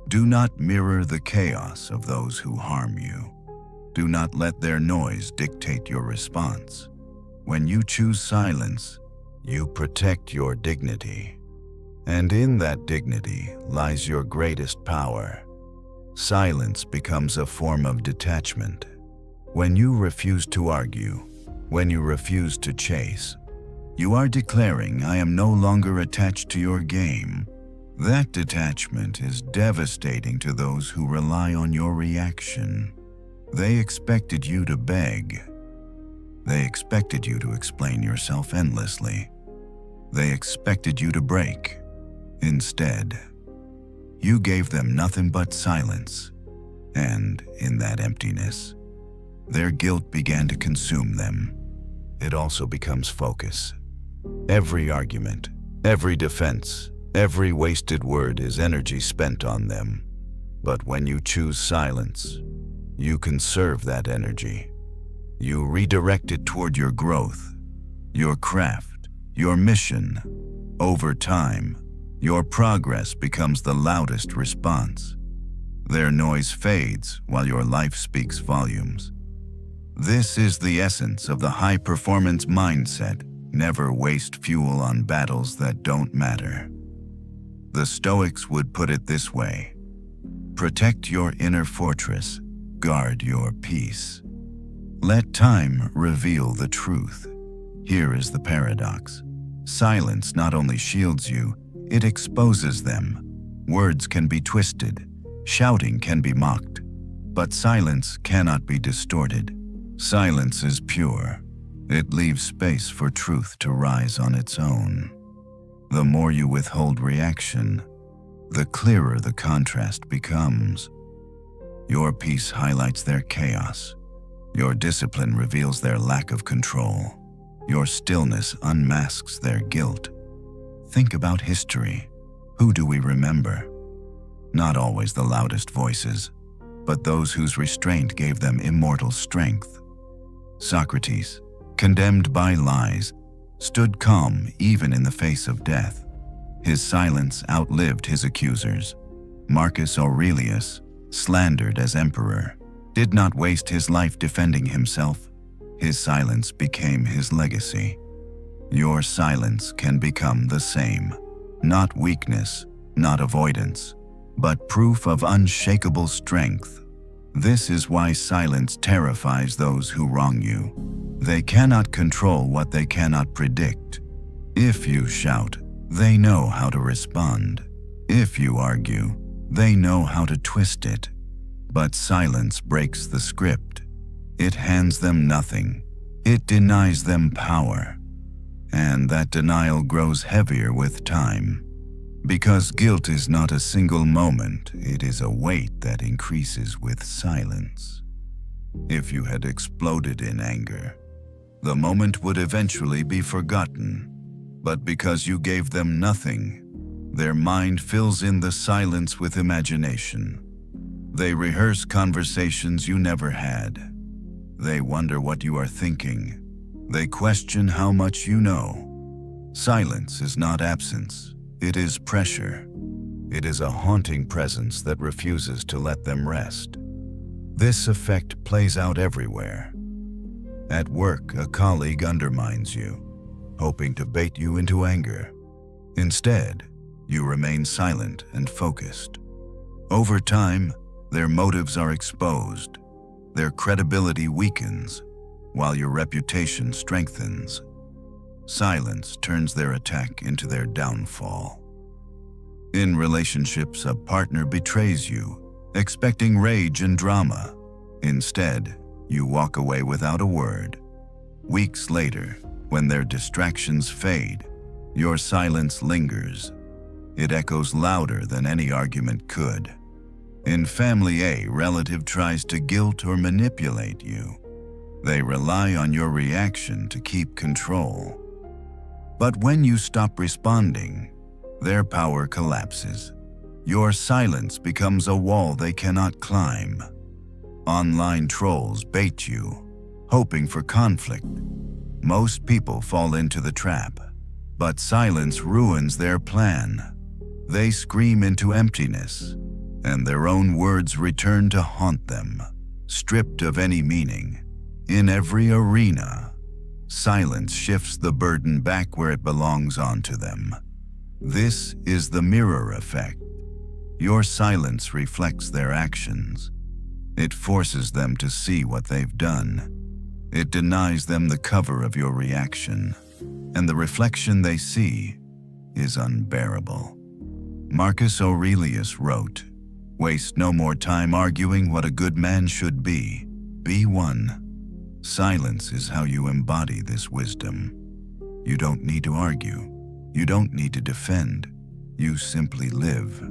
do not mirror the chaos of those who harm you. Do not let their noise dictate your response. When you choose silence, you protect your dignity. And in that dignity lies your greatest power. Silence becomes a form of detachment. When you refuse to argue, when you refuse to chase, you are declaring, "I am no longer attached to your game." That detachment is devastating to those who rely on your reaction. They expected you to beg. They expected you to explain yourself endlessly. They expected you to break. Instead, you gave them nothing but silence. And in that emptiness, their guilt began to consume them. It also becomes focus. Every argument, every defense, Every wasted word is energy spent on them. But when you choose silence, you conserve that energy. You redirect it toward your growth, your craft, your mission. Over time, your progress becomes the loudest response. Their noise fades while your life speaks volumes. This is the essence of the high-performance mindset. Never waste fuel on battles that don't matter. The Stoics would put it this way: protect your inner fortress, guard your peace. Let time reveal the truth. Here is the paradox. Silence not only shields you, it exposes them. Words can be twisted, shouting can be mocked, but silence cannot be distorted. Silence is pure. It leaves space for truth to rise on its own. The more you withhold reaction, the clearer the contrast becomes. Your peace highlights their chaos. Your discipline reveals their lack of control. Your stillness unmasks their guilt. Think about history. Who do we remember? Not always the loudest voices, but those whose restraint gave them immortal strength. Socrates, condemned by lies, stood calm even in the face of death. His silence outlived his accusers. Marcus Aurelius, slandered as emperor, did not waste his life defending himself. His silence became his legacy. Your silence can become the same. Not weakness, not avoidance, but proof of unshakable strength. This is why silence terrifies those who wrong you. They cannot control what they cannot predict. If you shout, they know how to respond. If you argue, they know how to twist it. But silence breaks the script. It hands them nothing. It denies them power. And that denial grows heavier with time. Because guilt is not a single moment, it is a weight that increases with silence. If you had exploded in anger, the moment would eventually be forgotten. But because you gave them nothing, their mind fills in the silence with imagination. They rehearse conversations you never had. They wonder what you are thinking. They question how much you know. Silence is not absence. It is pressure. It is a haunting presence that refuses to let them rest. This effect plays out everywhere. At work, a colleague undermines you, hoping to bait you into anger. Instead, you remain silent and focused. Over time, their motives are exposed. Their credibility weakens, while your reputation strengthens. Silence turns their attack into their downfall. In relationships, a partner betrays you, expecting rage and drama. Instead, you walk away without a word. Weeks later, when their distractions fade, your silence lingers. It echoes louder than any argument could. In family, a relative tries to guilt or manipulate you. They rely on your reaction to keep control. But when you stop responding, their power collapses. Your silence becomes a wall they cannot climb. Online trolls bait you, hoping for conflict. Most people fall into the trap, but silence ruins their plan. They scream into emptiness, and their own words return to haunt them, stripped of any meaning. In every arena, silence shifts the burden back where it belongs onto them. This is the mirror effect. Your silence reflects their actions. It forces them to see what they've done. It denies them the cover of your reaction, and the reflection they see is unbearable. Marcus Aurelius wrote, "Waste no more time arguing what a good man should be. Be one." Silence is how you embody this wisdom. You don't need to argue. You don't need to defend. You simply live.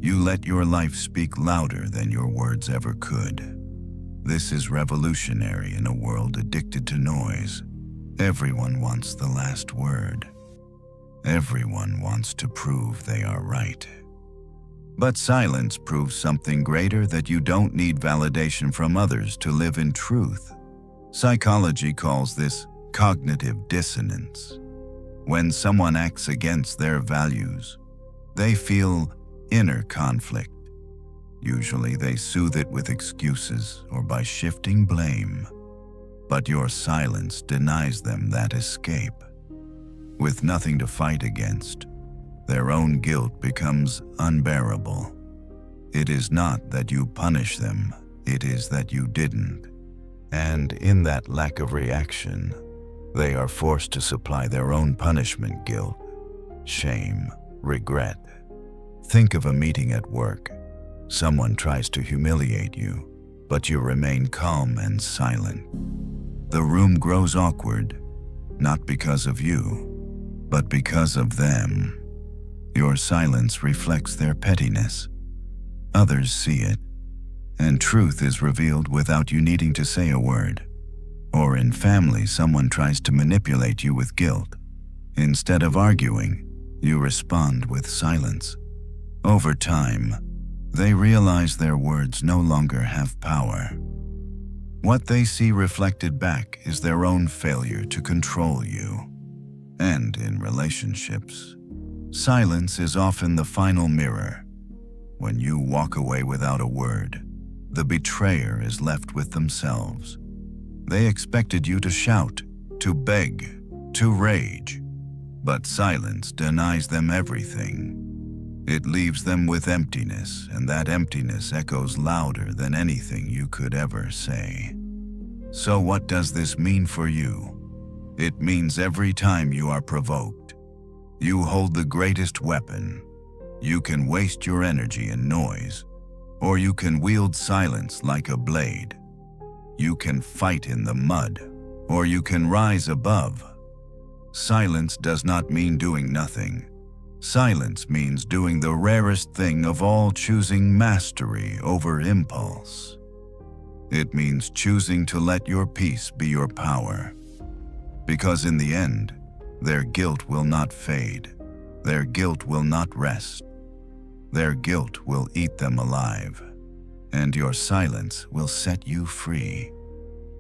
You let your life speak louder than your words ever could. This is revolutionary in a world addicted to noise. Everyone wants the last word. Everyone wants to prove they are right. But silence proves something greater, that you don't need validation from others to live in truth. Psychology calls this cognitive dissonance. When someone acts against their values, they feel inner conflict. Usually they soothe it with excuses or by shifting blame. But your silence denies them that escape. With nothing to fight against, their own guilt becomes unbearable. It is not that you punish them, it is that you didn't. And in that lack of reaction, they are forced to supply their own punishment, guilt, shame, regret. Think of a meeting at work. Someone tries to humiliate you, but you remain calm and silent. The room grows awkward, not because of you, but because of them. Your silence reflects their pettiness. Others see it, and truth is revealed without you needing to say a word. Or in family, someone tries to manipulate you with guilt. Instead of arguing, you respond with silence. Over time, they realize their words no longer have power. What they see reflected back is their own failure to control you. And in relationships, silence is often the final mirror. When you walk away without a word, the betrayer is left with themselves. They expected you to shout, to beg, to rage, but silence denies them everything. It leaves them with emptiness, and that emptiness echoes louder than anything you could ever say. So what does this mean for you? It means every time you are provoked, you hold the greatest weapon. You can waste your energy in noise, or you can wield silence like a blade. You can fight in the mud, or you can rise above. Silence does not mean doing nothing. Silence means doing the rarest thing of all, choosing mastery over impulse. It means choosing to let your peace be your power. Because in the end, their guilt will not fade. Their guilt will not rest. Their guilt will eat them alive. And your silence will set you free.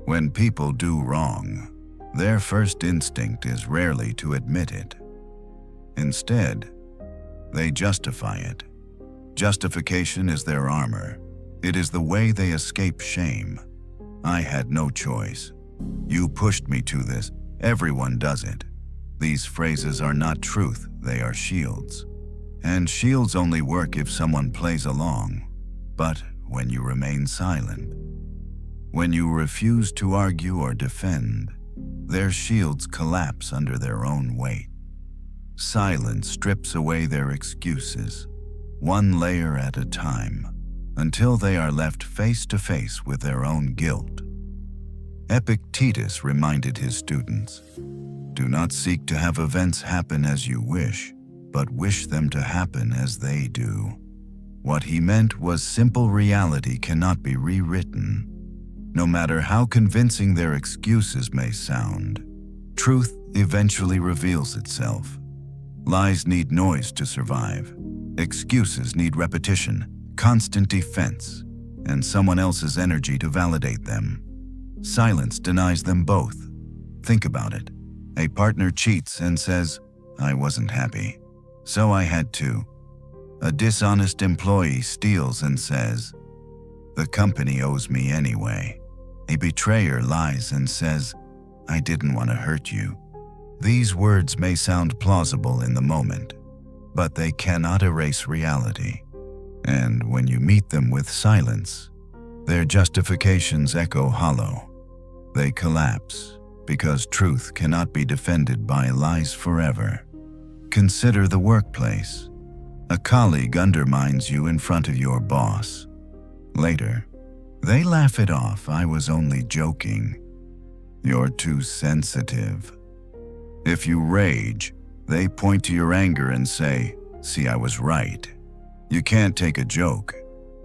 When people do wrong, their first instinct is rarely to admit it. Instead, they justify it. Justification is their armor. It is the way they escape shame. I had no choice. You pushed me to this. Everyone does it. These phrases are not truth, they are shields. And shields only work if someone plays along. But when you remain silent, when you refuse to argue or defend, their shields collapse under their own weight. Silence strips away their excuses, one layer at a time, until they are left face to face with their own guilt. Epictetus reminded his students, "Do not seek to have events happen as you wish, but wish them to happen as they do." What he meant was simple reality cannot be rewritten. No matter how convincing their excuses may sound, truth eventually reveals itself. Lies need noise to survive. Excuses need repetition, constant defense, and someone else's energy to validate them. Silence denies them both. Think about it. A partner cheats and says, "I wasn't happy, so I had to." A dishonest employee steals and says, "The company owes me anyway." A betrayer lies and says, "I didn't want to hurt you." These words may sound plausible in the moment, but they cannot erase reality. And when you meet them with silence, their justifications echo hollow. They collapse because truth cannot be defended by lies forever. Consider the workplace. A colleague undermines you in front of your boss. Later, they laugh it off. "I was only joking." You're too sensitive. If you rage, they point to your anger and say, "See, I was right." You can't take a joke,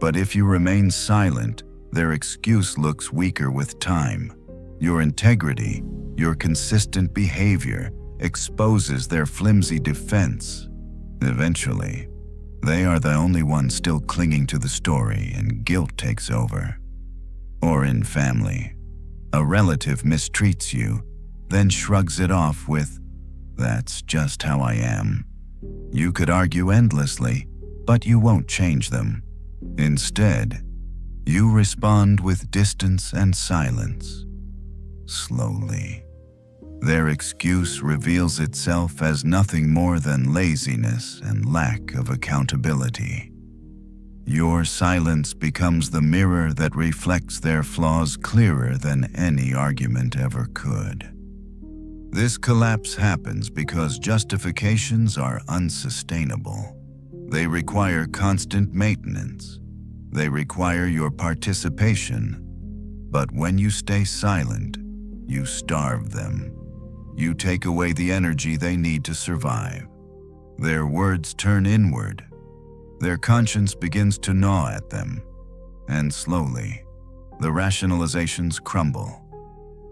but if you remain silent, their excuse looks weaker with time. Your integrity, your consistent behavior, exposes their flimsy defense. Eventually, they are the only ones still clinging to the story and guilt takes over. Or in family, a relative mistreats you, then shrugs it off with, "That's just how I am." You could argue endlessly, but you won't change them. Instead, you respond with distance and silence. Slowly, their excuse reveals itself as nothing more than laziness and lack of accountability. Your silence becomes the mirror that reflects their flaws clearer than any argument ever could. This collapse happens because justifications are unsustainable. They require constant maintenance. They require your participation. But when you stay silent, you starve them. You take away the energy they need to survive. Their words turn inward. Their conscience begins to gnaw at them. And slowly, the rationalizations crumble.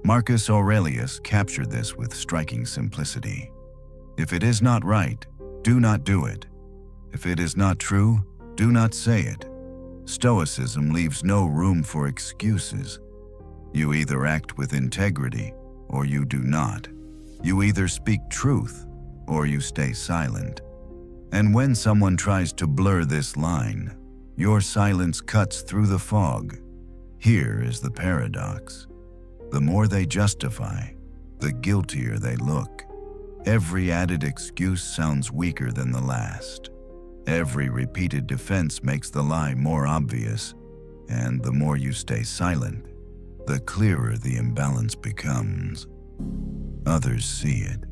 Marcus Aurelius captured this with striking simplicity. If it is not right, do not do it. If it is not true, do not say it. Stoicism leaves no room for excuses. You either act with integrity or you do not. You either speak truth or you stay silent. And when someone tries to blur this line, your silence cuts through the fog. Here is the paradox. The more they justify, the guiltier they look. Every added excuse sounds weaker than the last. Every repeated defense makes the lie more obvious, and the more you stay silent, the clearer the imbalance becomes. Others see it.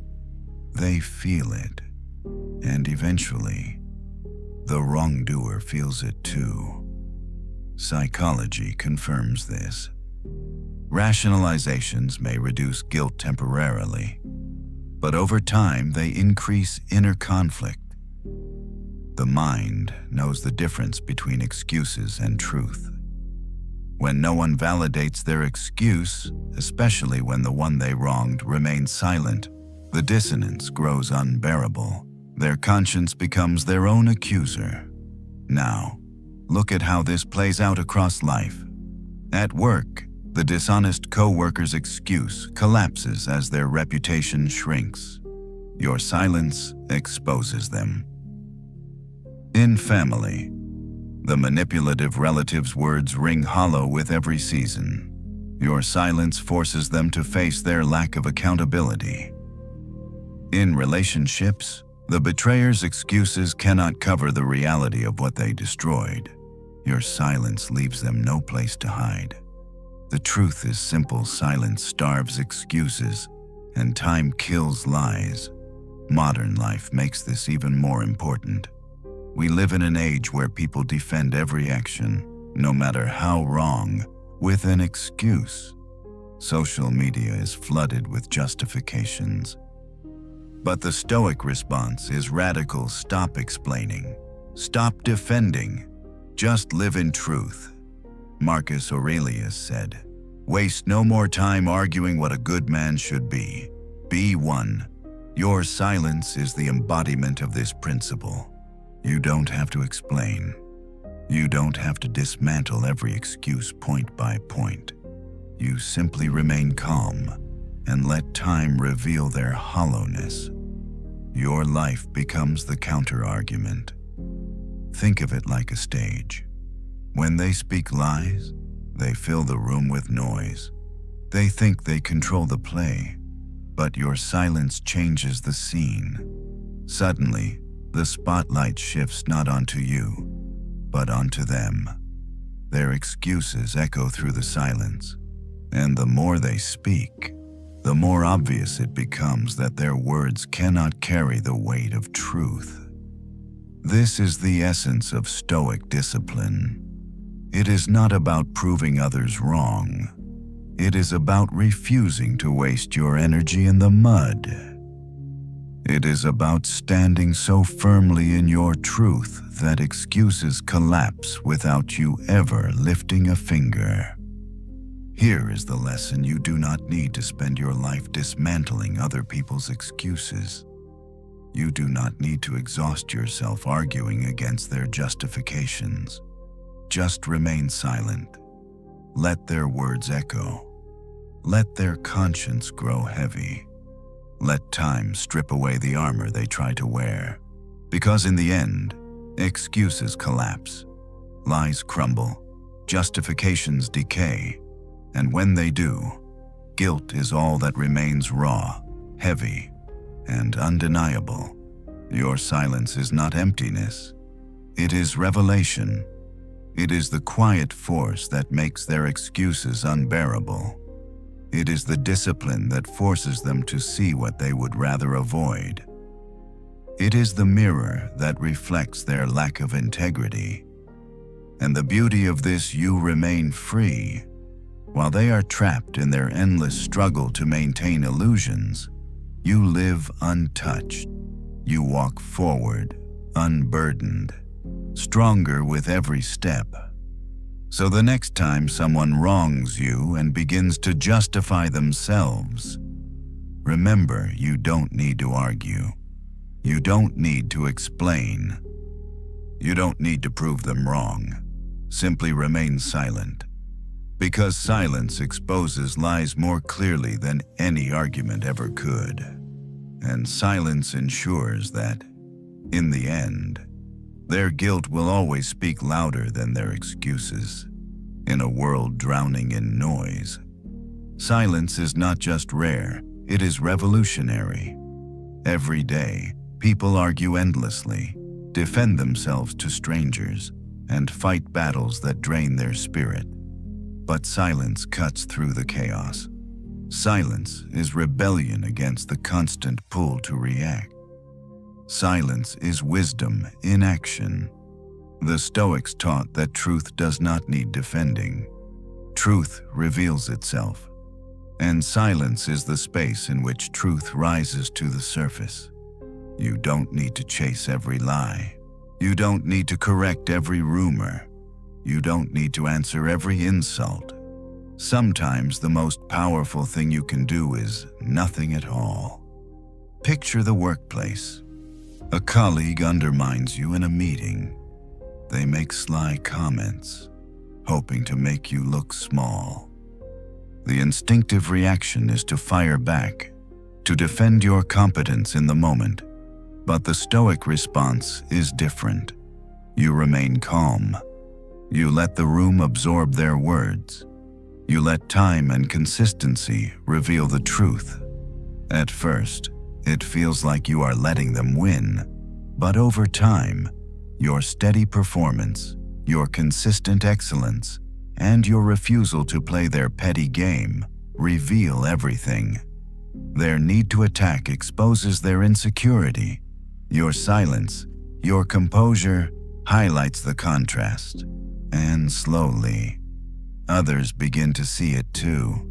They feel it. And eventually, the wrongdoer feels it too. Psychology confirms this. Rationalizations may reduce guilt temporarily, but over time they increase inner conflict. The mind knows the difference between excuses and truth. When no one validates their excuse, especially when the one they wronged remains silent, the dissonance grows unbearable. Their conscience becomes their own accuser. Now, look at how this plays out across life. At work, the dishonest co-worker's excuse collapses as their reputation shrinks. Your silence exposes them. In family, the manipulative relative's words ring hollow with every season. Your silence forces them to face their lack of accountability. In relationships, the betrayer's excuses cannot cover the reality of what they destroyed. Your silence leaves them no place to hide. The truth is simple: silence starves excuses, and time kills lies. Modern life makes this even more important. We live in an age where people defend every action, no matter how wrong, with an excuse. Social media is flooded with justifications. But the Stoic response is radical: stop explaining, stop defending, just live in truth. Marcus Aurelius said, "Waste no more time arguing what a good man should be. Be one." Your silence is the embodiment of this principle. You don't have to explain. You don't have to dismantle every excuse point by point. You simply remain calm and let time reveal their hollowness. Your life becomes the counter-argument. Think of it like a stage. When they speak lies, they fill the room with noise. They think they control the play, but your silence changes the scene. Suddenly, the spotlight shifts not onto you, but onto them. Their excuses echo through the silence, and the more they speak, the more obvious it becomes that their words cannot carry the weight of truth. This is the essence of Stoic discipline. It is not about proving others wrong. It is about refusing to waste your energy in the mud. It is about standing so firmly in your truth that excuses collapse without you ever lifting a finger. Here is the lesson: you do not need to spend your life dismantling other people's excuses. You do not need to exhaust yourself arguing against their justifications. Just remain silent. Let their words echo. Let their conscience grow heavy. Let time strip away the armor they try to wear. Because in the end, excuses collapse, lies crumble, justifications decay, and when they do, guilt is all that remains raw, heavy, and undeniable. Your silence is not emptiness. It is revelation. It is the quiet force that makes their excuses unbearable. It is the discipline that forces them to see what they would rather avoid. It is the mirror that reflects their lack of integrity. And the beauty of this: you remain free. While they are trapped in their endless struggle to maintain illusions, you live untouched. You walk forward, unburdened, stronger with every step. So the next time someone wrongs you and begins to justify themselves, remember, you don't need to argue. You don't need to explain. You don't need to prove them wrong. Simply remain silent. Because silence exposes lies more clearly than any argument ever could. And silence ensures that, in the end, their guilt will always speak louder than their excuses. In a world drowning in noise, silence is not just rare, it is revolutionary. Every day, people argue endlessly, defend themselves to strangers, and fight battles that drain their spirit. But silence cuts through the chaos. Silence is rebellion against the constant pull to react. Silence is wisdom in action. The Stoics taught that truth does not need defending. Truth reveals itself, and silence is the space in which truth rises to the surface. You don't need to chase every lie. You don't need to correct every rumor. You don't need to answer every insult. Sometimes the most powerful thing you can do is nothing at all. Picture the workplace. A colleague undermines you in a meeting. They make sly comments, hoping to make you look small. The instinctive reaction is to fire back, to defend your competence in the moment. But the Stoic response is different. You remain calm. You let the room absorb their words. You let time and consistency reveal the truth. At first, it feels like you are letting them win, but over time, your steady performance, your consistent excellence, and your refusal to play their petty game reveal everything. Their need to attack exposes their insecurity. Your silence, your composure, highlights the contrast. And slowly, others begin to see it too.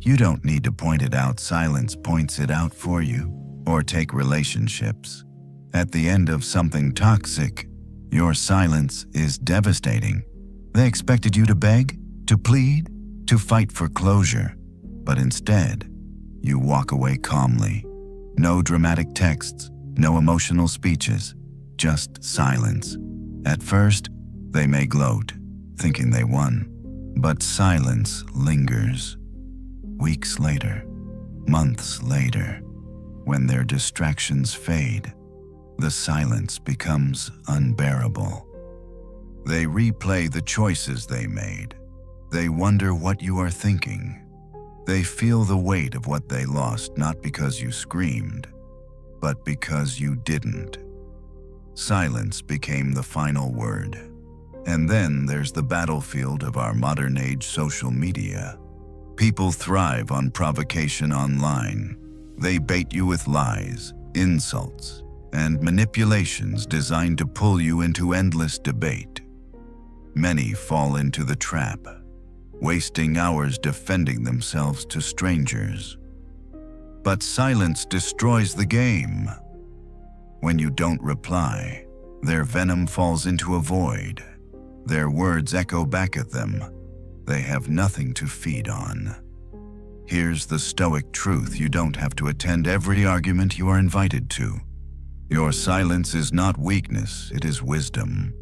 You don't need to point it out, silence points it out for you. Or take relationships. At the end of something toxic, your silence is devastating. They expected you to beg, to plead, to fight for closure, but instead, you walk away calmly. No dramatic texts, no emotional speeches, just silence. At first, they may gloat, thinking they won, but silence lingers. Weeks later, months later, when their distractions fade, the silence becomes unbearable. They replay the choices they made. They wonder what you are thinking. They feel the weight of what they lost, not because you screamed, but because you didn't. Silence became the final word. And then there's the battlefield of our modern age social media. People thrive on provocation online. They bait you with lies, insults, and manipulations designed to pull you into endless debate. Many fall into the trap, wasting hours defending themselves to strangers. But silence destroys the game. When you don't reply, their venom falls into a void. Their words echo back at them, they have nothing to feed on. Here's the Stoic truth: you don't have to attend every argument you are invited to. Your silence is not weakness, it is wisdom.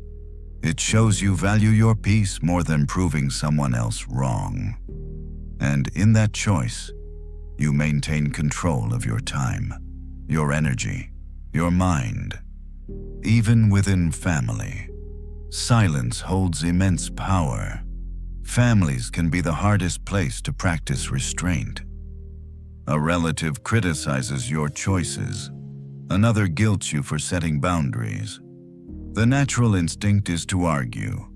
It shows you value your peace more than proving someone else wrong. And in that choice, you maintain control of your time, your energy, your mind. Even within family, silence holds immense power. Families can be the hardest place to practice restraint. A relative criticizes your choices. Another guilts you for setting boundaries. The natural instinct is to argue,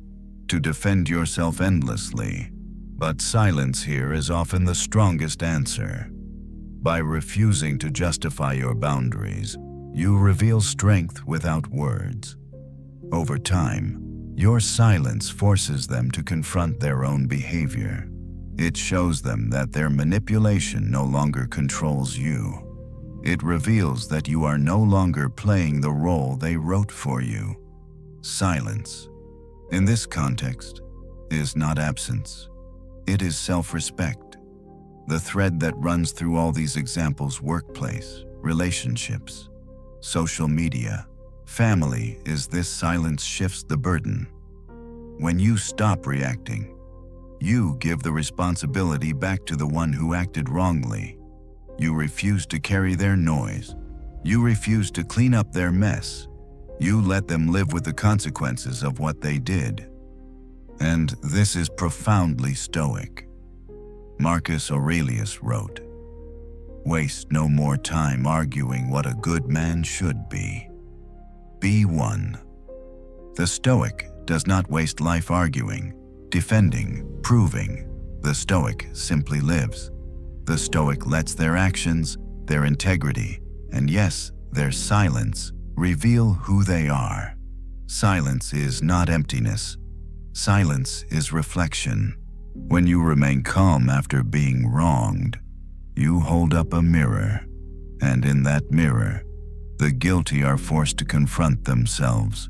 to defend yourself endlessly. But silence here is often the strongest answer. By refusing to justify your boundaries, you reveal strength without words. Over time, your silence forces them to confront their own behavior. It shows them that their manipulation no longer controls you. It reveals that you are no longer playing the role they wrote for you. Silence, in this context, is not absence. It is self-respect. The thread that runs through all these examples: workplace, relationships, social media, family, is this: silence shifts the burden. When you stop reacting, you give the responsibility back to the one who acted wrongly. You refuse to carry their noise. You refuse to clean up their mess. You let them live with the consequences of what they did. And this is profoundly Stoic. Marcus Aurelius wrote, "Waste no more time arguing what a good man should be. Be one." The Stoic does not waste life arguing, defending, proving. The Stoic simply lives. The Stoic lets their actions, their integrity, and yes, their silence, reveal who they are. Silence is not emptiness. Silence is reflection. When you remain calm after being wronged, you hold up a mirror, and in that mirror, the guilty are forced to confront themselves.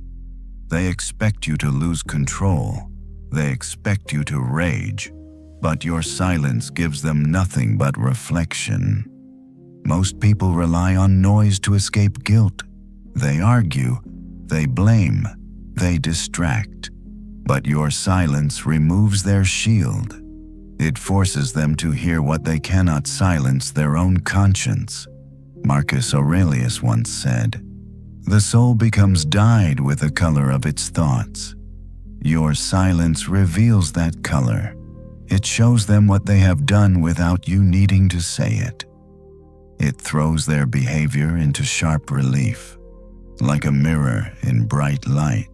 They expect you to lose control. They expect you to rage, but your silence gives them nothing but reflection. Most people rely on noise to escape guilt. They argue, they blame, they distract. But your silence removes their shield. It forces them to hear what they cannot silence: their own conscience. Marcus Aurelius once said, "The soul becomes dyed with the color of its thoughts." Your silence reveals that color. It shows them what they have done without you needing to say it. It throws their behavior into sharp relief. Like a mirror in bright light,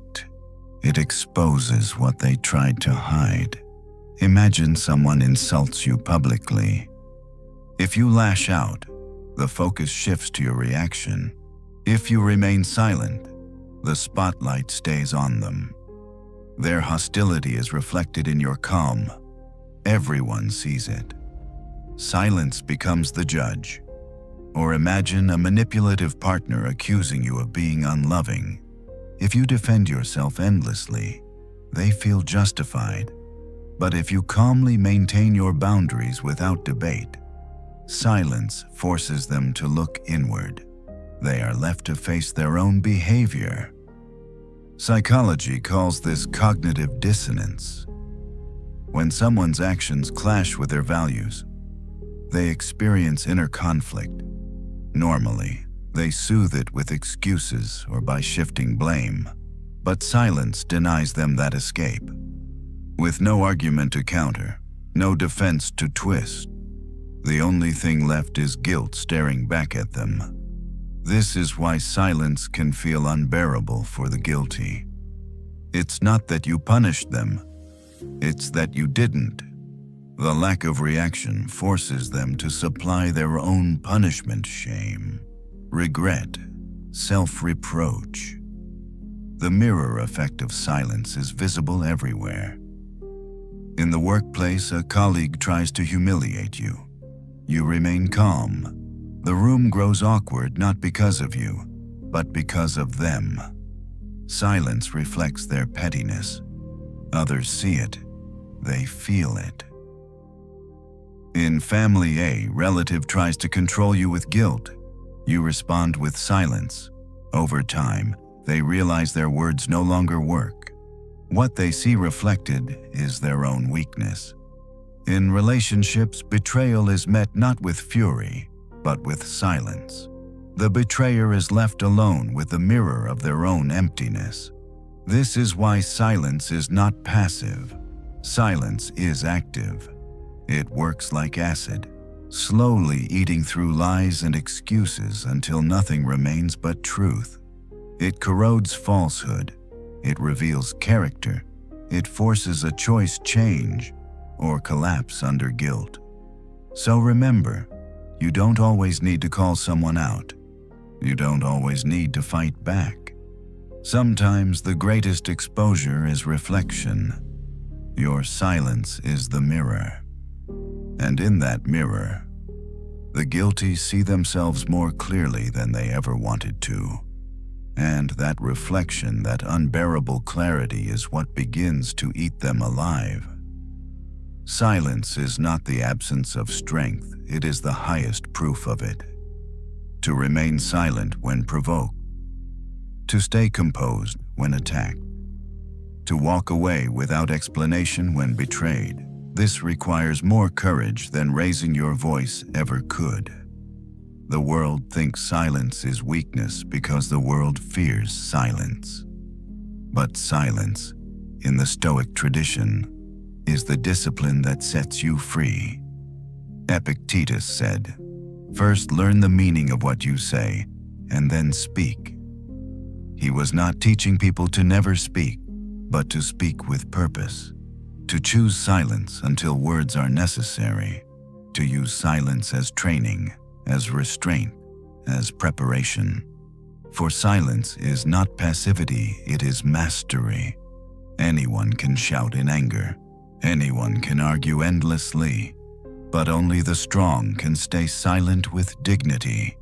it exposes what they tried to hide. Imagine someone insults you publicly. If you lash out, the focus shifts to your reaction. If you remain silent, the spotlight stays on them. Their hostility is reflected in your calm. Everyone sees it. Silence becomes the judge. Or imagine a manipulative partner accusing you of being unloving. If you defend yourself endlessly, they feel justified. But if you calmly maintain your boundaries without debate, silence forces them to look inward. They are left to face their own behavior. Psychology calls this cognitive dissonance. When someone's actions clash with their values, they experience inner conflict. Normally, they soothe it with excuses or by shifting blame, but silence denies them that escape. With no argument to counter, no defense to twist, the only thing left is guilt staring back at them. This is why silence can feel unbearable for the guilty. It's not that you punished them, it's that you didn't. The lack of reaction forces them to supply their own punishment: shame, regret, self-reproach. The mirror effect of silence is visible everywhere. In the workplace, a colleague tries to humiliate you. You remain calm. The room grows awkward not because of you, but because of them. Silence reflects their pettiness. Others see it. they feel it. In family, a relative tries to control you with guilt. You respond with silence. Over time, they realize their words no longer work. What they see reflected is their own weakness. In relationships, betrayal is met not with fury, but with silence. The betrayer is left alone with the mirror of their own emptiness. This is why silence is not passive. Silence is active. It works like acid, slowly eating through lies and excuses until nothing remains but truth. It corrodes falsehood. It reveals character. It forces a choice change or collapse under guilt. So remember, you don't always need to call someone out. You don't always need to fight back. Sometimes the greatest exposure is reflection. Your silence is the mirror. And in that mirror, the guilty see themselves more clearly than they ever wanted to. And that reflection, that unbearable clarity, is what begins to eat them alive. Silence is not the absence of strength, it is the highest proof of it. To remain silent when provoked. To stay composed when attacked. To walk away without explanation when betrayed. This requires more courage than raising your voice ever could. The world thinks silence is weakness because the world fears silence. But silence, in the Stoic tradition, is the discipline that sets you free. Epictetus said, "First learn the meaning of what you say, and then speak." He was not teaching people to never speak, but to speak with purpose. To choose silence until words are necessary. To use silence as training, as restraint, as preparation. For silence is not passivity, it is mastery. Anyone can shout in anger. Anyone can argue endlessly. But only the strong can stay silent with dignity.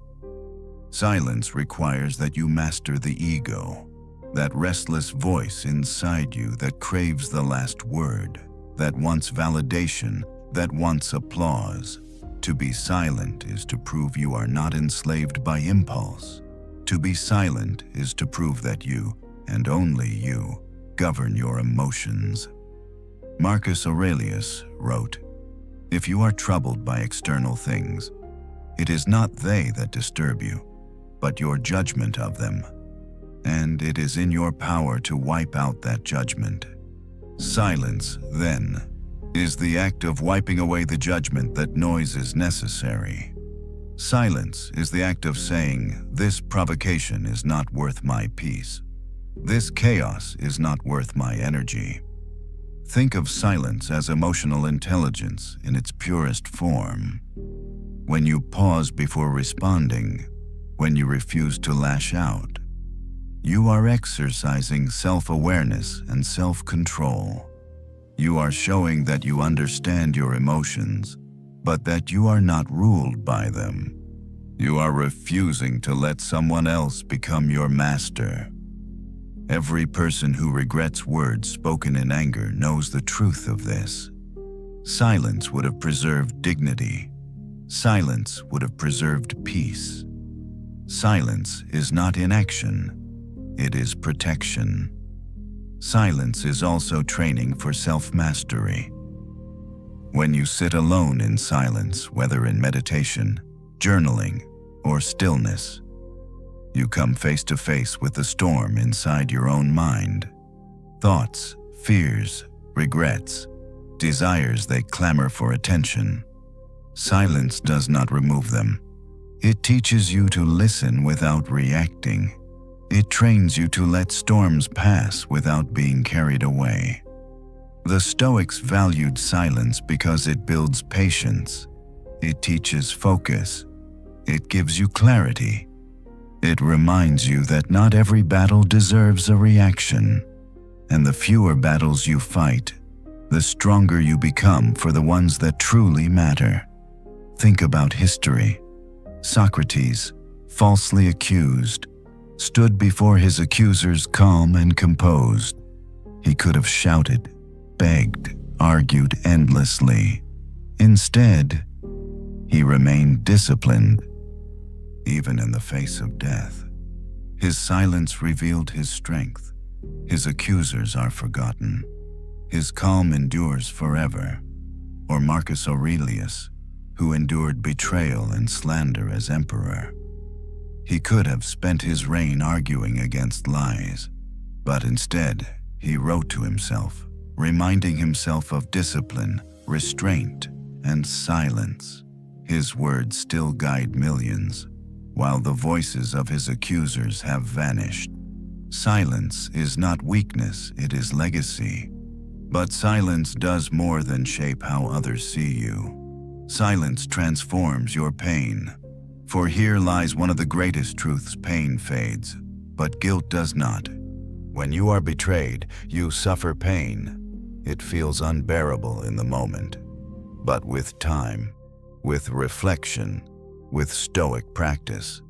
Silence requires that you master the ego, that restless voice inside you that craves the last word, that wants validation, that wants applause. To be silent is to prove you are not enslaved by impulse. To be silent is to prove that you, and only you, govern your emotions. Marcus Aurelius wrote, "If you are troubled by external things, it is not they that disturb you, but your judgment of them, and it is in your power to wipe out that judgment." Silence, then, is the act of wiping away the judgment that noise is necessary. Silence is the act of saying, "This provocation is not worth my peace. This chaos is not worth my energy." Think of silence as emotional intelligence in its purest form. When you pause before responding, when you refuse to lash out, you are exercising self-awareness and self-control. You are showing that you understand your emotions, but that you are not ruled by them. You are refusing to let someone else become your master. Every person who regrets words spoken in anger knows the truth of this. Silence would have preserved dignity. Silence would have preserved peace. Silence is not inaction, it is protection. Silence is also training for self-mastery. When you sit alone in silence, whether in meditation, journaling, or stillness, you come face to face with the storm inside your own mind. Thoughts, fears, regrets, desires, they clamor for attention. Silence does not remove them. It teaches you to listen without reacting. It trains you to let storms pass without being carried away. The Stoics valued silence because it builds patience. It teaches focus. It gives you clarity. It reminds you that not every battle deserves a reaction, and the fewer battles you fight, the stronger you become for the ones that truly matter. Think about history. Socrates, falsely accused, stood before his accusers calm and composed. He could have shouted, begged, argued endlessly. Instead, he remained disciplined, even in the face of death. His silence revealed his strength. His accusers are forgotten. His calm endures forever. Or Marcus Aurelius, who endured betrayal and slander as emperor. He could have spent his reign arguing against lies, but instead he wrote to himself, reminding himself of discipline, restraint, and silence. His words still guide millions, while the voices of his accusers have vanished. Silence is not weakness, it is legacy. But silence does more than shape how others see you. Silence transforms your pain. For here lies one of the greatest truths: pain fades, but guilt does not. When you are betrayed, you suffer pain. It feels unbearable in the moment. But with time, with reflection, with Stoic practice,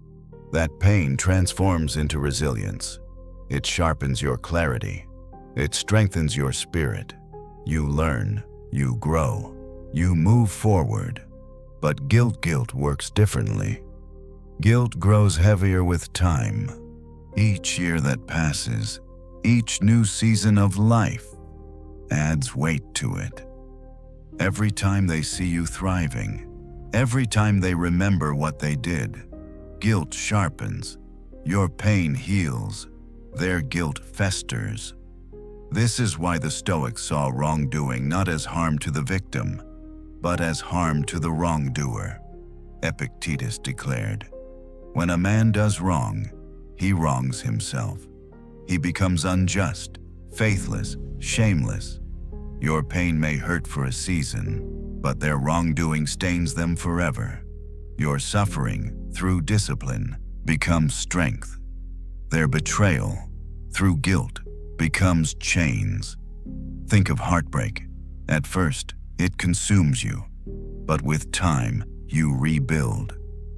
that pain transforms into resilience. It sharpens your clarity. It strengthens your spirit. You learn, you grow, you move forward. But guilt works differently. Guilt grows heavier with time. Each year that passes, each new season of life adds weight to it. Every time they see you thriving, every time they remember what they did, guilt sharpens. Your pain heals. Their guilt festers. This is why the Stoics saw wrongdoing not as harm to the victim, but as harm to the wrongdoer. Epictetus declared, "When a man does wrong, he wrongs himself. He becomes unjust, faithless, shameless. Your pain may hurt for a season, but their wrongdoing stains them forever. Your suffering, through discipline, becomes strength. Their betrayal, through guilt, becomes chains." Think of heartbreak. At first, it consumes you, but with time, you rebuild.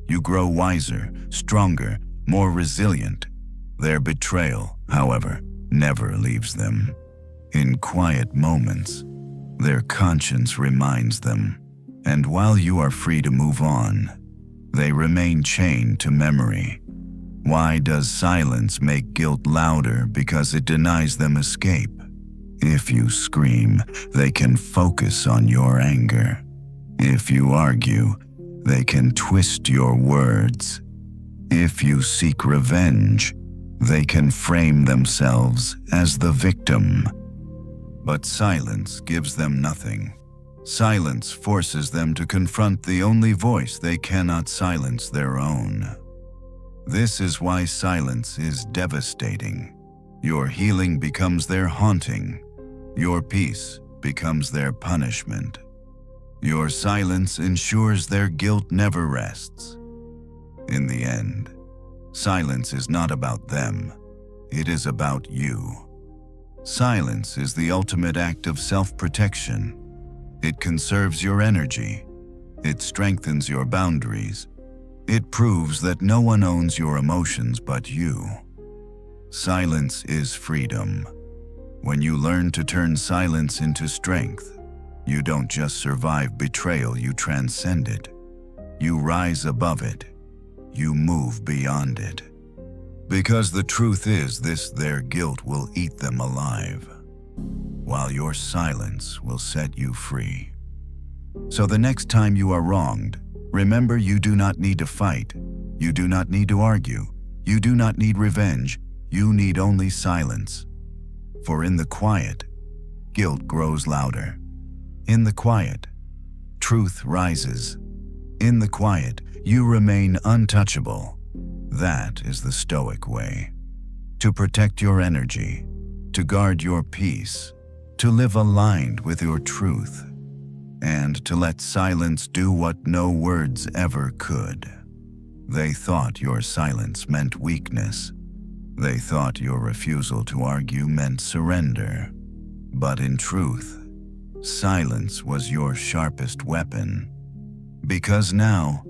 You grow wiser, stronger, more resilient. Their betrayal, however, never leaves them. In quiet moments, their conscience reminds them, and while you are free to move on, they remain chained to memory. Why does silence make guilt louder? Because it denies them escape. If you scream, they can focus on your anger. If you argue, they can twist your words. If you seek revenge, they can frame themselves as the victim. But silence gives them nothing. Silence forces them to confront the only voice they cannot silence: their own. This is why silence is devastating. Your healing becomes their haunting. Your peace becomes their punishment. Your silence ensures their guilt never rests. In the end, silence is not about them. It is about you. Silence is the ultimate act of self-protection. It conserves your energy. It strengthens your boundaries. It proves that no one owns your emotions but you. Silence is freedom. When you learn to turn silence into strength, you don't just survive betrayal, you transcend it. You rise above it. You move beyond it. Because the truth is this: their guilt will eat them alive, while your silence will set you free. So the next time you are wronged, remember, you do not need to fight. You do not need to argue. You do not need revenge. You need only silence. For in the quiet, guilt grows louder. In the quiet, truth rises. In the quiet, you remain untouchable. That is the Stoic way. To protect your energy, to guard your peace, to live aligned with your truth, and to let silence do what no words ever could. They thought your silence meant weakness. They thought your refusal to argue meant surrender. But in truth, silence was your sharpest weapon. Because now,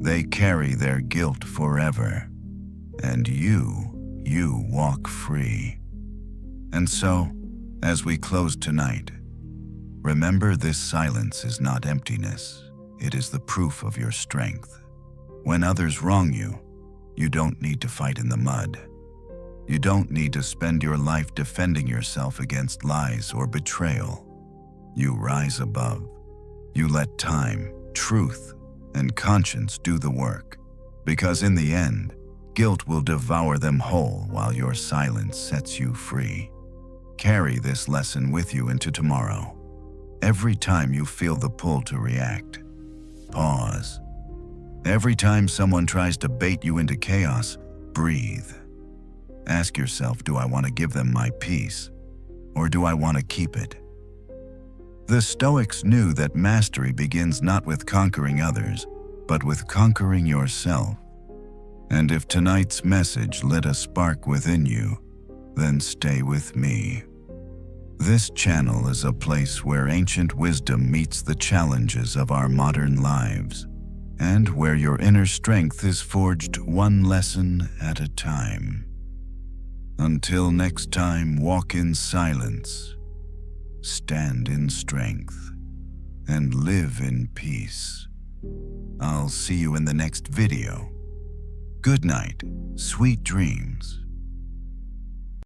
they carry their guilt forever. And you walk free. And so, as we close tonight, Remember, this silence is not emptiness. It is the proof of your strength. When others wrong you, you don't need to fight in the mud. You don't need to spend your life defending yourself against lies or betrayal. You rise above. You let time, truth, and conscience do the work. Because in the end, guilt will devour them whole while your silence sets you free. Carry this lesson with you into tomorrow. Every time you feel the pull to react, pause. Every time someone tries to bait you into chaos, breathe. Ask yourself, do I want to give them my peace, or do I want to keep it? The Stoics knew that mastery begins not with conquering others, but with conquering yourself. And if tonight's message lit a spark within you, then stay with me. This channel is a place where ancient wisdom meets the challenges of our modern lives, and where your inner strength is forged one lesson at a time. Until next time, walk in silence, stand in strength, and live in peace. I'll see you in the next video. Good night, sweet dreams.